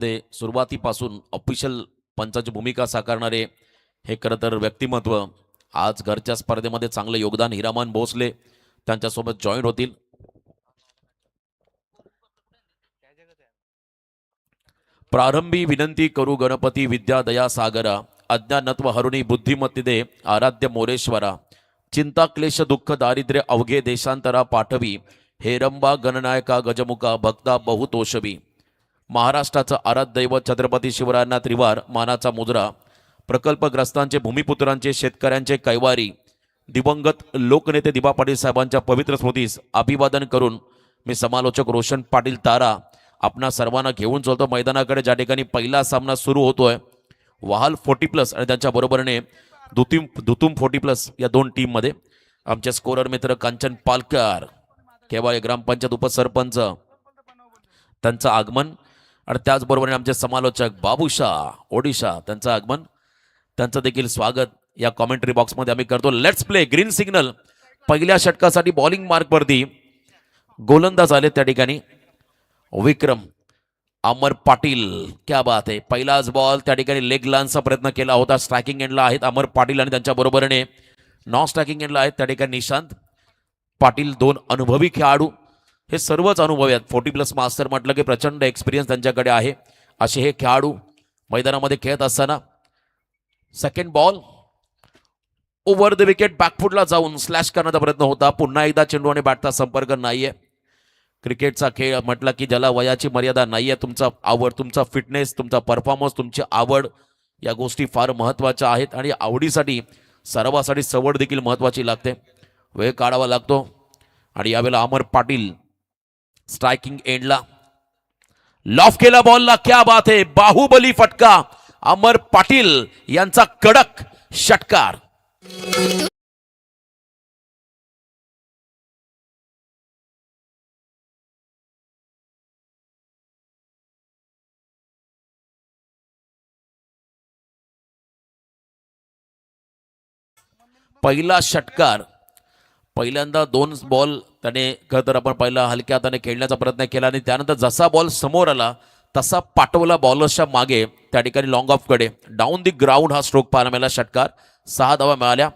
ते सुरुवातीपासून ऑफिशियल पंचाची भूमिका साकारणारे हे खरं तर व्यक्तिमत्व आज घरच्या स्पर्धेमध्ये चांगले योगदान हिरामन भोसले त्यांच्यासोबत जॉईन होतील. प्रारंभी विनंती करू गणपती विद्या दया सागरा अज्ञानत्व हरुणी बुद्धिमत्ती दे आराध्य मोरेश्वरा चिंता क्लेश दुःख दारिद्र्य अवघे देशांतरा पाठवी हेरंबा गणनायका गजमुखा भक्ता बहुतोषवी. महाराष्ट्राचं आराध्य दैवत छत्रपती शिवरायांना त्रिवार मानाचा मुजरा. प्रकल्पग्रस्तांचे भूमिपुत्रांचे शेतकऱ्यांचे कैवारी दिवंगत लोकनेते दिबा पाटील साहेबांच्या पवित्र स्मृतीस अभिवादन करून मी समालोचक रोशन पाटील तारा आपणा सर्वांना घेऊन चलतो मैदानाकडे, ज्या ठिकाणी पहिला सामना सुरू होतोय. वहाल 40+ आणि त्यांच्या बरोबरीने दुतुम 40+ या दोन टीम मध्ये आमचे स्कोरर मित्र कांचन पालकर केवाळे ग्रामपंचायत उपसरपंच त्यांचं आगमन आणि त्याचबरोबर आमचे समालोचक बाबूशाह ओडिशा त्यांचं आगमन, त्यांचं देखील स्वागत या कॉमेंट्री बॉक्समध्ये आम्ही करतो. Let's play. Green signal. पहिल्या षटकासाठी बॉलिंग मार्कवरती गोलंदाज आले त्या ठिकाणी विक्रम अमर पाटील. क्या बात आहे. पहिलाच बॉल त्या ठिकाणी लेग लांचा प्रयत्न केला होता. स्ट्रायकिंग एंडला आहेत अमर पाटील आणि त्यांच्या बरोबरीने नॉन स्ट्रायकिंग एंडला आहेत त्या ठिकाणी निशांत पाटील. दोन अनुभवी खेळाडू, हे सर्वच अनुभवी आहेत. 40+ मास्टर म्हटलं की प्रचंड एक्सपिरियन्स त्यांच्याकडे आहे. असे हे खेळाडू मैदानामध्ये खेळत असताना second ball over the wicket बॅकफुटला जाऊन स्लॅश करण्याचा प्रयत्न होता. पुन्हा एकदा चेंडू आणि बॅटचा संपर्क नाहीये. क्रिकेटचा खेळ म्हटला की ज्याला वयाची मर्यादा नाहीये. तुमचा आवड, तुमचा फिटनेस, तुमचा परफॉर्मन्स, तुमची आवड या गोष्टी फार महत्त्वाच्या आहेत आणि आवडीसाठी सर्वासाठी सवड देखील महत्त्वाची लागते. वेळ काढावा लागतो आणि यावेळेला अमर पाटील स्ट्रायकिंग एंडला लॉफ केला बॉलला. क्या बात आहे. बाहुबली फटका अमर पाटील यांचा कडक षटकार. पहिला षटकार. पहिल्यांदा 2 बॉल त्याने तर आपण पहिला हलक्या हाताने खेळण्याचा प्रयत्न केला आणि त्यानंतर जसा बॉल समोर आला तसा पाठवला बॉलर्सच्या मागे त्या ठिकाणी लॉंग ऑफ कडे. डाऊन दी ग्राउंड हा स्ट्रोक पाहायला मिळाला. षटकार. 6 धावा मिळाल्या.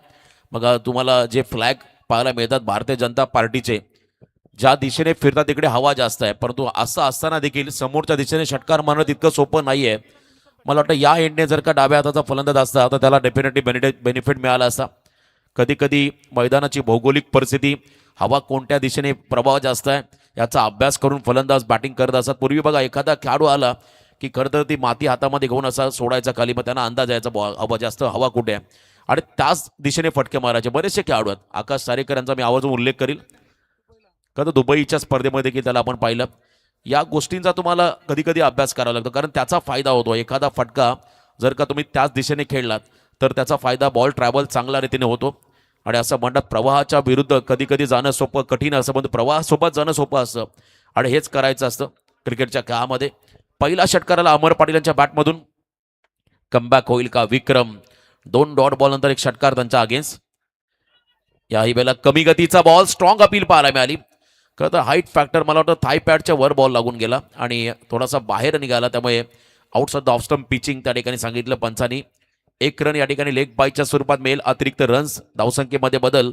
मग तुम्हाला जे फ्लॅग पाहायला मिळतात भारतीय जनता पार्टीचे, ज्या दिशेने फिरतात तिकडे हवा जास्त आहे, परंतु असं असताना देखील समोरच्या दिशेने षटकार मारणं तितकं सोपं नाहीये. मला वाटतं या एंडने जर का डाव्या हाताचा फलंदाज असता तर त्याला डेफिनेटली बेनिफिट मिळाला असता. कधी कधी मैदानाची भौगोलिक परिस्थिती, हवा कोणत्या दिशेने प्रभाव जास्त आहे याचा अभ्यास करून फलंदाज बॅटिंग करत असतात. पूर्वी बघा एखादा खेळाडू आला की खरं तर ती माती हातामध्ये घेऊन असा सोडायचा खाली, मग त्यांना अंदाज यायचा हवा जास्त हवा कुठे आहे आणि त्याच दिशेने फटके मारायचे बरेचसे खेळाडू आहेत. आकाश सारेकर यांचा मी आवर्जून उल्लेख करील. का तर दुबईच्या स्पर्धेमध्ये देखील त्याला आपण पाहिलं. या गोष्टींचा तुम्हाला कधी कधी अभ्यास करावा लागतो कारण त्याचा फायदा होतो. एखादा फटका जर का तुम्ही त्याच दिशेने खेळलात तर त्याचा फायदा बॉल ट्रॅव्हल चांगल्या रीतीने होतो. आणि असं म्हणतात प्रवाहाच्या विरुद्ध कधी कधी जाणं सोपं कठीण असं, पण प्रवाहासोबत जाणं सोपं असतं आणि हेच करायचं असतं क्रिकेटच्या खेळामध्ये. पहिल्या षटकाराला अमर पाटील यांच्या बॅटमधून कमबॅक होईल का. विक्रम 2 डॉट बॉल नंतर एक षटकार त्यांच्या अगेन्स्ट. याही वेळेला कमी गतीचा बॉल, स्ट्रॉंग अपील पाहायला मिळाली. खरं तर हाईट फॅक्टर मला वाटतं थाय पॅडच्या वर बॉल लागून गेला आणि थोडासा बाहेर निघाला, त्यामुळे outside the off stump pitching त्या ठिकाणी सांगितलं पंचांनी. 1 रन या ठिकाणी लेग बायच्या स्वरूपात मिळेल. अतिरिक्त रन्स धावसंख्येमध्ये बदल.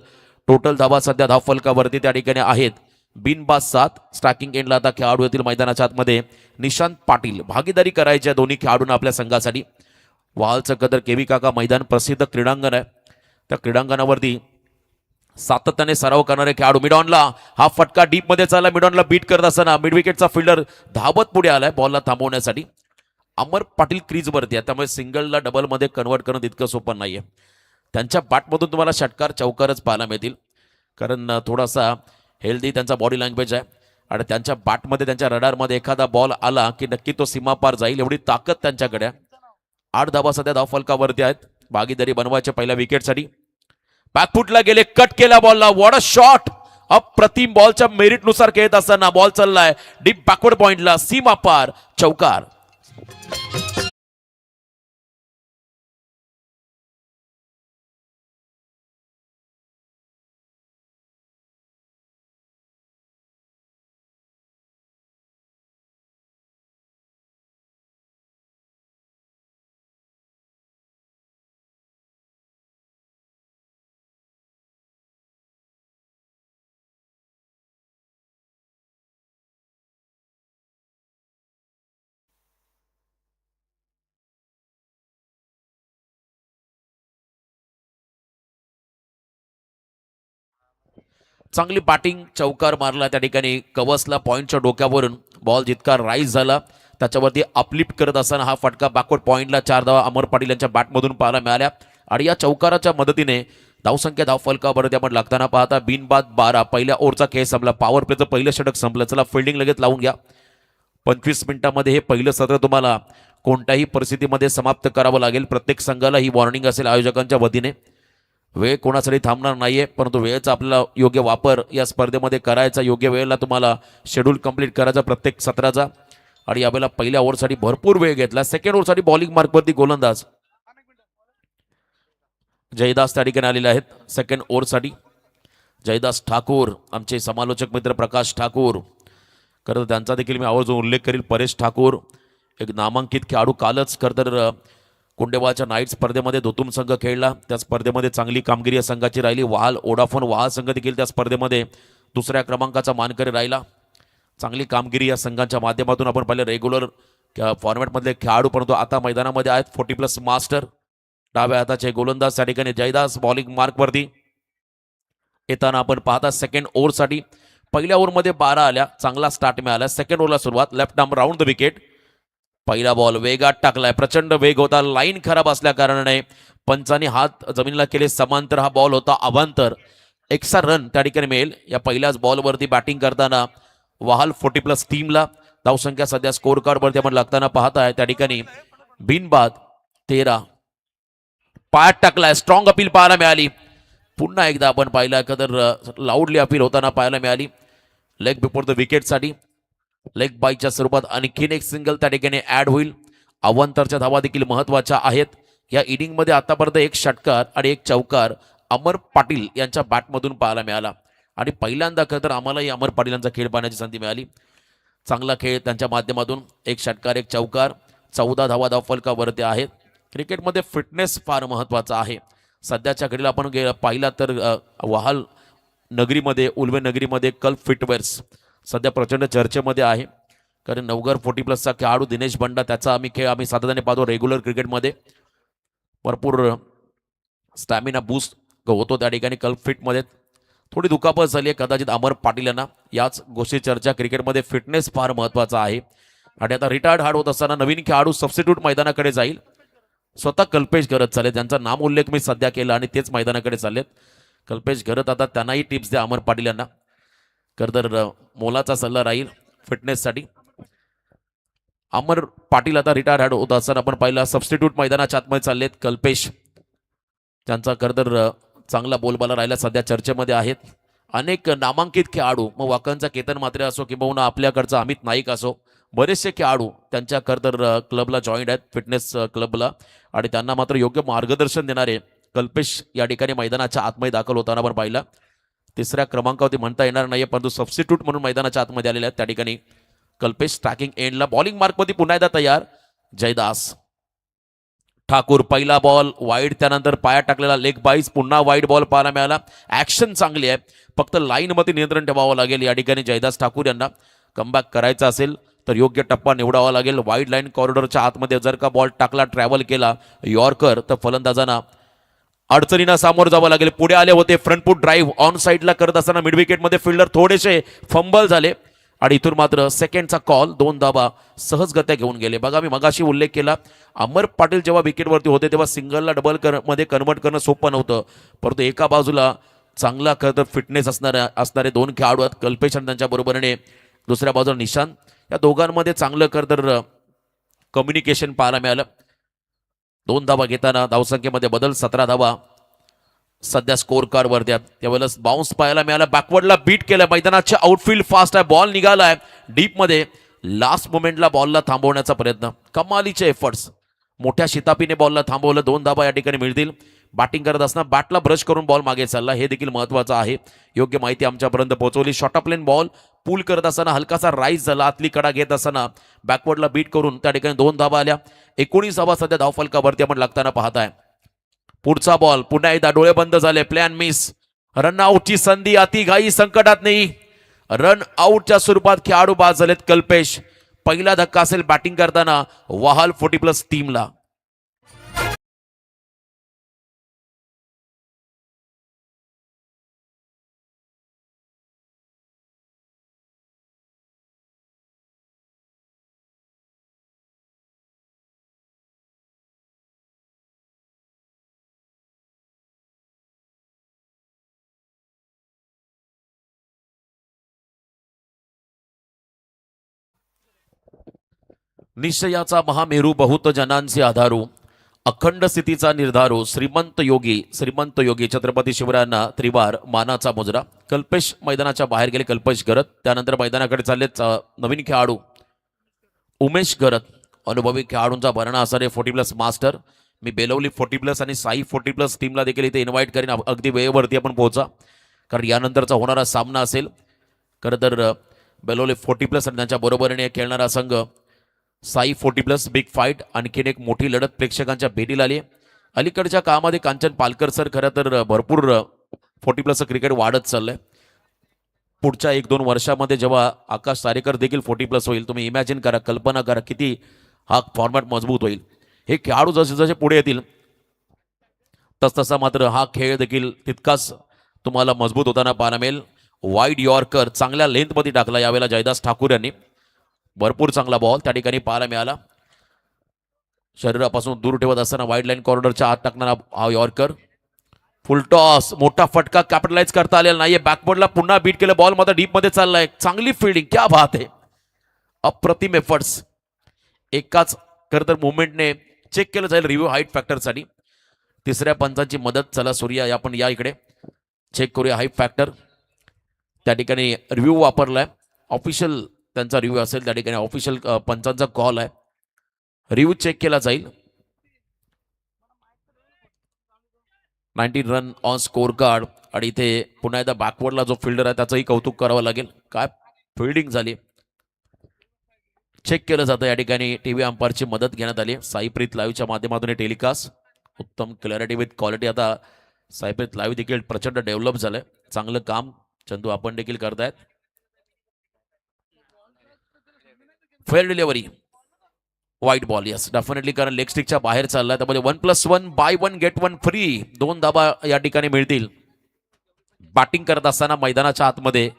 टोटल धावा सध्या धावफलकावरती त्या ठिकाणी आहेत बिनबाद 7. स्ट्रायकिंग एंडला आता खेळाडू येतील मैदानाच्या आतमध्ये निशांत पाटील. भागीदारी करायच्या दोन्ही खेळाडूंना आपल्या संघासाठी. वालचं कदर केवी काका मैदान प्रसिद्ध क्रीडांगण आहे. त्या क्रीडांगणावरती सातत्याने सराव करणारे खेळाडू. मिडॉनला हा फटका डीप मध्ये चालला. मिडॉनला बीट करत असताना मिड विकेटचा फिल्डर धावत पुढे आलाय बॉलला थांबवण्यासाठी. अमर पाटील क्रीजवरती आहे, त्यामुळे सिंगलला डबलमध्ये कन्वर्ट करणं तितकं सोपं नाहीये. त्यांच्या बॅटमधून तुम्हाला षटकार चौकारच पाहायला मिळतील कारण थोडासा हेल्दी त्यांचा बॉडी लँग्वेज आहे आणि त्यांच्या बॅटमध्ये त्यांच्या रडारमध्ये एखादा बॉल आला की नक्की तो सीमापार जाईल एवढी ताकद त्यांच्याकडे. 8 धावा सध्या धावफलकावरती आहेत भागीदारी बनवायच्या पहिल्या विकेटसाठी. बॅकफुटला गेले, कट केला बॉलला. What a shot. अप्रतिम. बॉलच्या मेरिटनुसार खेळत असताना बॉल चाललाय डीप बॅकवर्ड पॉइंटला, सीमापार चौकार. चांगली बॅटिंग, चौकार मारला त्या ठिकाणी. कवसला पॉईंटच्या डोक्यावरून बॉल जितका राईज झाला त्याच्यावरती अपलिफ्ट करत असताना हा फटका बॅकवर्ड पॉईंटला 4 धावा अमर पाटील यांच्या बॅटमधून पाहायला मिळाल्या. आणि या चौकाराच्या मदतीने धावसंख्या धावफलकावरती आपण लागताना पाहता बिनबाद 12. पहिल्या ओव्हरचा खेळ संपला. पॉवर प्लेचं पहिलं षटक संपलं. चला फिल्डिंग लगेच लावून घ्या. 25 मिनिटांमध्ये हे पहिलं सत्र तुम्हाला कोणत्याही परिस्थितीमध्ये समाप्त करावं लागेल. प्रत्येक संघाला ही वॉर्निंग असेल आयोजकांच्या वतीने. वेळ कोणासाठी थांबणार नाहीये, परंतु वेळेचा आपल्याला योग्य वापर या स्पर्धेमध्ये करायचा. योग्य वेळेला तुम्हाला शेड्यूल कंप्लीट करायचा प्रत्येक सत्राचा. आणि यावेळेला पहिल्या ओव्हरसाठी भरपूर वेळ घेतला. सेकंड ओव्हरसाठी बॉलिंग मार्कवरती गोलंदाज जयदास त्या ठिकाणी आलेले आहेत. सेकंड ओव्हरसाठी जयदास ठाकूर, आमचे समालोचक मित्र प्रकाश ठाकूर, खरं तर त्यांचा देखील मी आवर्जून उल्लेख करील. परेश ठाकूर एक नामांकित खेळाडू. कालच खरं तर कोंडेवाच्या नाईट स्पर्धेमध्ये धोतुम संघ खेळला. त्या स्पर्धेमध्ये चांगली कामगिरी या संघाची राहिली. वहाल ओडाफोन वहाल संघ देखील त्या स्पर्धेमध्ये दुसऱ्या क्रमांकाचा मानकरी राहिला. चांगली कामगिरी या संघांच्या माध्यमातून आपण पहिले रेग्युलर फॉर्मॅटमधले खेळाडू, परंतु आता मैदानामध्ये आहेत 40+ मास्टर. डाव्या हाताचे गोलंदाज त्या ठिकाणी जयदास बॉलिंग मार्कवरती येताना आपण पाहता. सेकंड ओव्हरसाठी पहिल्या ओव्हरमध्ये 12 आल्या. चांगला स्टार्ट मिळाला. सेकंड ओव्हरला सुरुवात. Left arm round the wicket. पहिला बॉल वेगात टाकलाय. प्रचंड वेग होता. लाईन खराब असल्या कारणाने पंचांनी हात जमिनीला केले समांतर. हा बॉल होता अवांतर. एक्स्ट्रा रन त्या ठिकाणी मिळेल. या पहिल्याच बॉलवरती बॅटिंग करताना वहाल 40+ टीमला धावसंख्या सध्या स्कोर कार्डवरती आपण लागताना पाहताय. त्या ठिकाणी बिनबाद 13. पायात टाकलाय. स्ट्रॉंग अपील पाहायला मिळाली. पुन्हा एकदा आपण पाहिलं तर लाऊडली अपील होताना पाहायला मिळाली. लेग बिफोर द विकेटसाठी लेग बायच्या स्वरूपात आणखीन एक सिंगल त्या ठिकाणी ऍड होईल. अवांतरच्या धावा देखील महत्वाच्या आहेत. या इनिंगमध्ये आतापर्यंत एक षटकार आणि एक चौकार अमर पाटील यांच्या बॅटमधून पाहायला मिळाला. आणि पहिल्यांदा खरं तर आम्हालाही अमर पाटील यांचा खेळ पाहण्याची संधी मिळाली. चांगला खेळ त्यांच्या माध्यमातून. एक षटकार एक चौकार. 14 धावा धावफलकावरती आहेत. क्रिकेटमध्ये फिटनेस फार महत्त्वाचा आहे. सध्याच्या घडीला आपण पाहिला तर वहाल नगरीमध्ये उल्वे नगरीमध्ये कल्प फिटवेअर्स सध्या प्रचंड चर्चेमध्ये आहे. कारण नवघर 40+चा खेळाडू दिनेश बंडा त्याचा खेळ आम्ही सातत्याने पाहतो रेग्युलर क्रिकेटमध्ये. भरपूर स्टॅमिना बूस्ट होतो त्या ठिकाणी कल्प फिटमध्ये. थोडी दुखापत झाली आहे कदाचित अमर पाटील यांना. याच गोष्टी चर्चा. क्रिकेटमध्ये फिटनेस फार महत्त्वाचा आहे. आणि आता रिटायर्ड हार्ड होत असताना नवीन खेळाडू सबस्टिट्यूट मैदानाकडे जाईल. स्वतः कल्पेश घरत चालेल, ज्यांचा नाम उल्लेख मी सध्या केला आणि तेच मैदानाकडे चाललेत. कल्पेश घरत आता त्यांनाही टिप्स द्या अमर पाटील यांना. तर मोलाचा सल्ला राहील फिटनेससाठी. अमर पाटील आता रिटायर हार्ड होत असताना आपण पाहिला सबस्टिट्यूट मैदानाच्या आतमध्ये चाललेत कल्पेश. त्यांचा तर चांगला बोलबाला राहिला सध्या चर्चेमध्ये आहेत. अनेक नामांकित खेळाडू, मग वाकांचा केतन म्हात्रे असो किंवा आपल्याकडचा अमित नाईक असो, बरेचसे खेळाडू त्यांच्या क्लबला जॉईंट आहेत फिटनेस क्लबला. आणि त्यांना मात्र योग्य मार्गदर्शन देणारे कल्पेश या ठिकाणी मैदानाच्या आतमध्ये दाखल होताना आपण पाहिला. तिसऱ्या क्रमांकावरती म्हणता येणार नाही, परंतु सबस्टिट्यूट म्हणून मैदानाच्या आतमध्ये आलेले आहेत त्या ठिकाणी कल्पेश. ट्रॅकिंग एंडला बॉलिंग मार्कमध्ये पुन्हा एकदा तयार जयदास ठाकूर. पहिला बॉल वाईड, त्यानंतर पायात टाकलेला लेग बाईस. पुन्हा वाईड बॉल पाहायला मिळाला. ऍक्शन चांगली आहे, फक्त लाईनमध्ये नियंत्रण ठेवावं लागेल या ठिकाणी जयदास ठाकूर यांना. कमबॅक करायचा असेल तर योग्य टप्पा निवडावा लागेल. वाईड लाईन कॉरिडॉरच्या आतमध्ये जर का बॉल टाकला, ट्रॅव्हल केला यॉर्कर, तर फलंदाजांना अडचणींना सामोरं जावं लागेल. पुढे आले होते फ्रंट फूट ड्राईव्ह ऑन साईडला करत असताना मिड विकेटमध्ये फिल्डर थोडेसे फंबल झाले आणि इथून मात्र सेकंडचा कॉल. 2 धावा सहजगत्या घेऊन गेले. बघा मी मगाशी उल्लेख केला, अमर पाटील जेव्हा विकेटवरती होते तेव्हा सिंगलला डबल मध्ये कन्वर्ट करणं सोपं नव्हतं. परंतु एका बाजूला चांगला फिटनेस असणारे 2 खेळाडू आहेत कल्पेश आणि त्यांच्या बरोबरीने दुसऱ्या बाजूला निशांत. या दोघांमध्ये चांगलं कम्युनिकेशन पाहायला मिळालं. 2 धावा घेताना धावसंख्येमध्ये बदल. 17 धावा सध्या स्कोर कार्डवर द्या. त्यावेळेस बाउन्स पाहायला मिळाला. बॅकवर्डला बीट केलं. मैदानाच्या आउटफील्ड फास्ट आहे. बॉल निघालाय डीपमध्ये. लास्ट मोमेंटला बॉलला थांबवण्याचा प्रयत्न. कमालीचे एफर्ट्स. मोठ्या शितापीने बॉलला थांबवलं. 2 धावा या ठिकाणी मिळतील. बॅटिंग करत असताना बॅटला ब्रश करून बॉल मागे चालला, हे देखील महत्वाचं आहे. योग्य माहिती आमच्यापर्यंत पोहोचवली. शॉर्ट ऑफ लेन बॉल पूल करत असताना हलकासा राईज झाला. आतली कडा घेत असताना बॅकवर्डला बीट करून त्या ठिकाणी 2 धावा आल्या. 19 धावा सध्या धावफलकावरती आपण लागताना पाहताय. पुढचा बॉल पुन्हा एकदा डोळे बंद झाले. Plan miss. रन आउटची संधी अतिघाई संकटात नाही. रन आउटच्या स्वरूपात खेळाडू बाद झालेत कल्पेश. पहिला धक्का असेल बॅटिंग करताना वहाल 40+ टीमला. निश्चयाचा महामेरू बहुत जनांचे आधारू अखंड स्थितीचा निर्धारू श्रीमंत योगी छत्रपती शिवरायांना त्रिवार मानाचा मुजरा. कल्पेश मैदानाच्या बाहेर गेले, कल्पेश गरत. त्यानंतर मैदानाकडे चालले नवीन खेळाडू उमेश गरत. अनुभवी खेळाडूंचा भरणा असणारे 40+ मास्टर. मी बेलवली 40+ आणि साई 40+ टीमला देखील इथे इन्व्हाइट करीन. अगदी वेळेवरती आपण पोहोचा, कारण यानंतरचा होणारा सामना असेल. खरं तर बेलवली 40+ आणि त्यांच्या बरोबरीने खेळणारा संघ साई 40+ बिग फाईट. आणखीन एक मोठी लढत प्रेक्षकांच्या भेटीला आली. अलीकडच्या काळामध्ये कांचन पालकर सर खरं तर भरपूर 40+ क्रिकेट वाढत चाललंय. पुढच्या 1-2 वर्षामध्ये जेव्हा आकाश सारेकर देखील 40+ होईल, तुम्ही इमॅजिन करा, कल्पना करा किती हा फॉर्मॅट मजबूत होईल. हे खेळाडू जसे जसे पुढे येतील तसतसा मात्र हा खेळ देखील तितकाच तुम्हाला मजबूत होताना पाहायला मिळेल. वाईड यॉर्कर चांगल्या लेंथमध्ये टाकला यावेळेला जयदास ठाकूर यांनी. भरपूर चांगला बॉल त्या ठिकाणी पाहायला मिळाला. शरीरापासून दूर ठेवत असताना वाईड लाईन कॉर्नरच्या आत टाकणारा हा यॉर्कर. फुल टॉस, मोठा फटका कॅपिटलाइज करता आलेला नाहीये. बॅकबोर्डला पुन्हा बीट केलं, बॉल मध्ये डीप मध्ये चाललाय. चांगली फिल्डिंग, क्या बात आहे. अप्रतिम एफर्ट्स. एकाच खरं तर मुवमेंटने चेक केलं जाईल रिव्ह्यू हाईट फॅक्टरसाठी. तिसऱ्या पंचांची मदत. चला सूर्या, आपण या इकडे चेक करूया हाईट फॅक्टर. त्या ठिकाणी रिव्ह्यू वापरलाय. ऑफिशियल त्यांचा रिव्ह्यू असेल, त्या ठिकाणी ऑफिशियल पंचांचा कॉल आहे. रिव्ह्यू चेक केला जाईल. 19 रन ऑन स्कोर कार्ड. आणि इथे पुन्हा एकदा बॅकवर्डला जो फिल्डर आहे त्याचंही कौतुक करावं लागेल. काय फिल्डिंग झाली. चेक केलं जातं या ठिकाणी. टीव्ही अंपायरची मदत घेण्यात आली. साईप्रीत लाईव्हच्या माध्यमातून टेलिकास्ट. उत्तम क्लॅरिटी विथ क्वालिटी. आता साईप्रीत लाईव्ह देखील प्रचंड डेव्हलप झालंय. चांगलं काम चंदू आपण देखील करतायत. फेअर डिलिव्हरी, वाईट बॉल. यस डेफिनेटली, कारण लेग स्टिकच्या बाहेर चाललाय. त्यामध्ये 1+1 बाय 1 गेट 1 फ्री. 2 धाबा या ठिकाणी मिळतील. बॅटिंग करत असताना मैदानाच्या आतमध्ये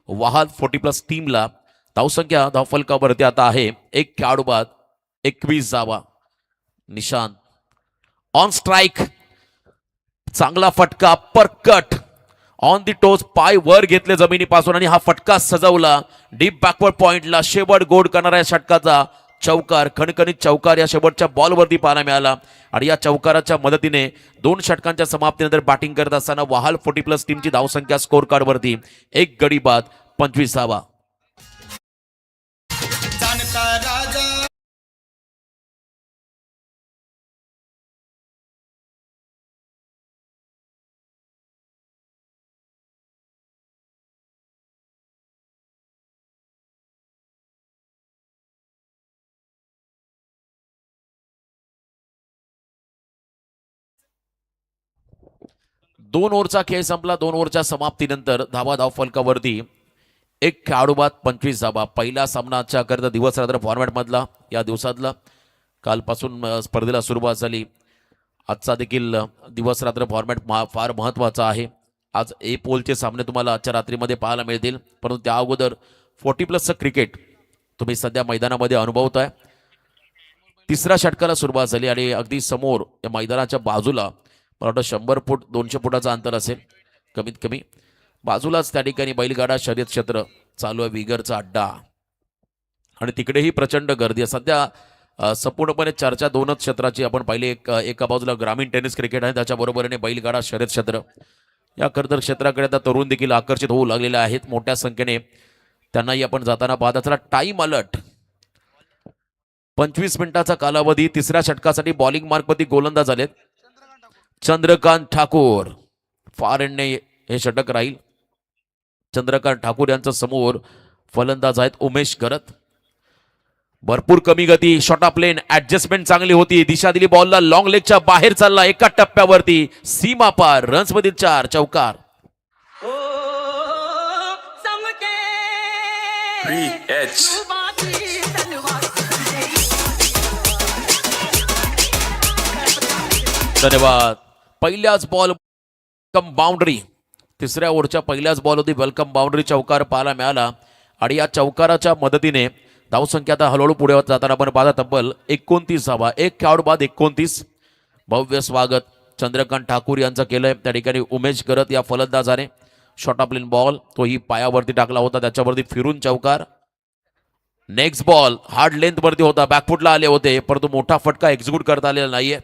वहाल 40+ टीमला धावसंख्या धावफलकावरती आता आहे 1 खेळाडू बाद 21 धावा. Nishant on strike. चांगला फटका, परकट ऑन दी टोस. पाय वर घेतले जमिनीपासून आणि हा फटका सजवला डीप बॅकवर्ड पॉइंटला. शेवट गोड करणाऱ्या षटकाचा चौकार, खणखणीत चौकार या शेवटच्या बॉलवरती पाहायला मिळाला. आणि या चौकाराच्या मदतीने 2 षटकांच्या समाप्तीनंतर बॅटिंग करत असताना वहाल 40+ टीमची धावसंख्या स्कोर कार्डवरती 1 गडी बाद 25 धावा. दोन ओव्हरचा खेळ संपला. 2 ओव्हरच्या समाप्तीनंतर धाव फलकावरती 1 खेळाडू बाद 25 धावा. पहिला सामनाच्या करता दिवस रात्र फॉर्मॅट मधला या दिवसातला. कालपासून स्पर्धेला सुरुवात झाली. आजचा देखील दिवस रात्र फॉर्मॅट फार महत्त्वाचा आहे. आज ए पोलचे सामने तुम्हाला आजच्या रात्रीमध्ये पाहायला मिळतील. परंतु त्या अगोदर 40+ क्रिकेट तुम्ही सध्या मैदानामध्ये अनुभवताय. तिसऱ्या षटकाला सुरुवात झाली आणि अगदी समोर या मैदानाच्या बाजूला मला वाटतं 100 फूट 200 फुटाचं अंतर असेल कमीत कमी. बाजूलाच त्या ठिकाणी बैलगाडा शर्यत क्षेत्र चालू आहे, विगरचा अड्डा. आणि तिकडेही प्रचंड गर्दी आहे. सध्या संपूर्णपणे चर्चा 2च क्षेत्राची आपण पाहिली. एका बाजूला ग्रामीण टेनिस क्रिकेट आहे, त्याच्या बरोबरीने बैलगाडा शर्यत क्षेत्र. या खरतर क्षेत्राकडे आता तरुण देखील आकर्षित होऊ लागलेले आहेत मोठ्या संख्येने. त्यांनाही आपण जाताना पाहत असला. टाइम अलर्ट 25 मिनिटाचा कालावधी. तिसऱ्या षटकासाठी बॉलिंग मार्कवरती गोलंदाज झालेत चंद्रकांत ठाकूर. फार एंडने हे षटक राहील. चंद्रकांत ठाकूर यांच्या समोर फलंदाज आहेत उमेश गरत. भरपूर कमी गती, शॉर्ट ऑफ लेन, ऍडजस्टमेंट चांगली होती. दिशा दिली बॉलला, लॉंग लेगच्या बाहेर चालला. एका टप्प्यावरती सीमा पार. रन्स मधील 4 चौकार. धन्यवाद. पहिल्याच बॉल वेलकम बाउंड्री. तिसऱ्या ओव्हरच्या पहिल्याच बॉल होती वेलकम बाउंड्री. चौकार पाहायला मिळाला. आणि या चौकाराच्या मदतीने धावसंख्या आता हळूहळू पुढे जाताना आपण पाहता तब्बल 29 धावा. 1 खेळाडू बाद 29. भव्य स्वागत चंद्रकांत ठाकूर यांचं केलंय. त्या ठिकाणी उमेश गरत या फलंदाजाने शॉर्ट ऑफ लेन बॉल तोही पायावरती टाकला होता, त्याच्यावरती फिरून चौकार. नेक्स्ट बॉल हार्ड लेंथ वरती होता, बॅकफुटला आले होते, परंतु मोठा फटका एक्झिक्यूट करता आलेला नाहीये.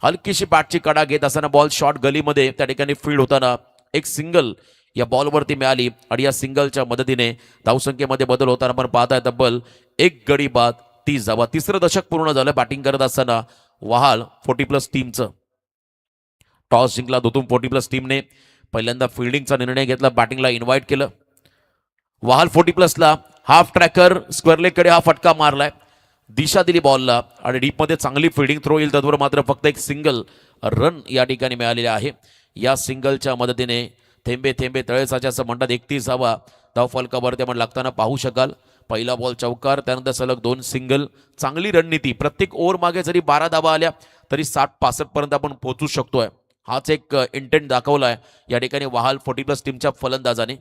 हलकीशी बॅटची कडा घेत असताना बॉल शॉर्ट गलीमध्ये त्या ठिकाणी फील्ड होताना एक सिंगल या बॉलवरती मिळाली आणि या सिंगलच्या मदतीने धावसंख्येमध्ये बदल होताना आपण पाहताय तब्बल 1 गडी बाद 30 धावा. तिसरं दशक पूर्ण झालं बॅटिंग करत असताना वहाल 40+ टीमचं. टॉस जिंकला दोतून 40+ टीमने. पहिल्यांदा फिल्डिंगचा निर्णय घेतला, बॅटिंगला इन्व्हाइट केलं. वहाल 40+ला हाफ ट्रॅकर स्क्वेअरलेगकडे हा फटका मारलाय, दिशा दिली बॉलला आणि डीपमध्ये चांगली फिल्डिंग थ्रो येईल. तत्वर मात्र फक्त एक सिंगल रन या ठिकाणी मिळालेले आहे. या सिंगलच्या मदतीने थेंबे थेंबे तळे साचे असं म्हणतात. 31 धावा धावफलकावरती आपण लागताना पाहू शकाल. पहिला बॉल चौकार, त्यानंतर सलग 2 सिंगल. चांगली रणनीती. प्रत्येक ओव्हर मागे जरी 12 धावा आल्या तरी 60-65 पर्यंत आपण पोहोचू शकतोय. हाच एक इंटेंट दाखवलाय या ठिकाणी वहाल 40+ टीमच्या फलंदाजाने.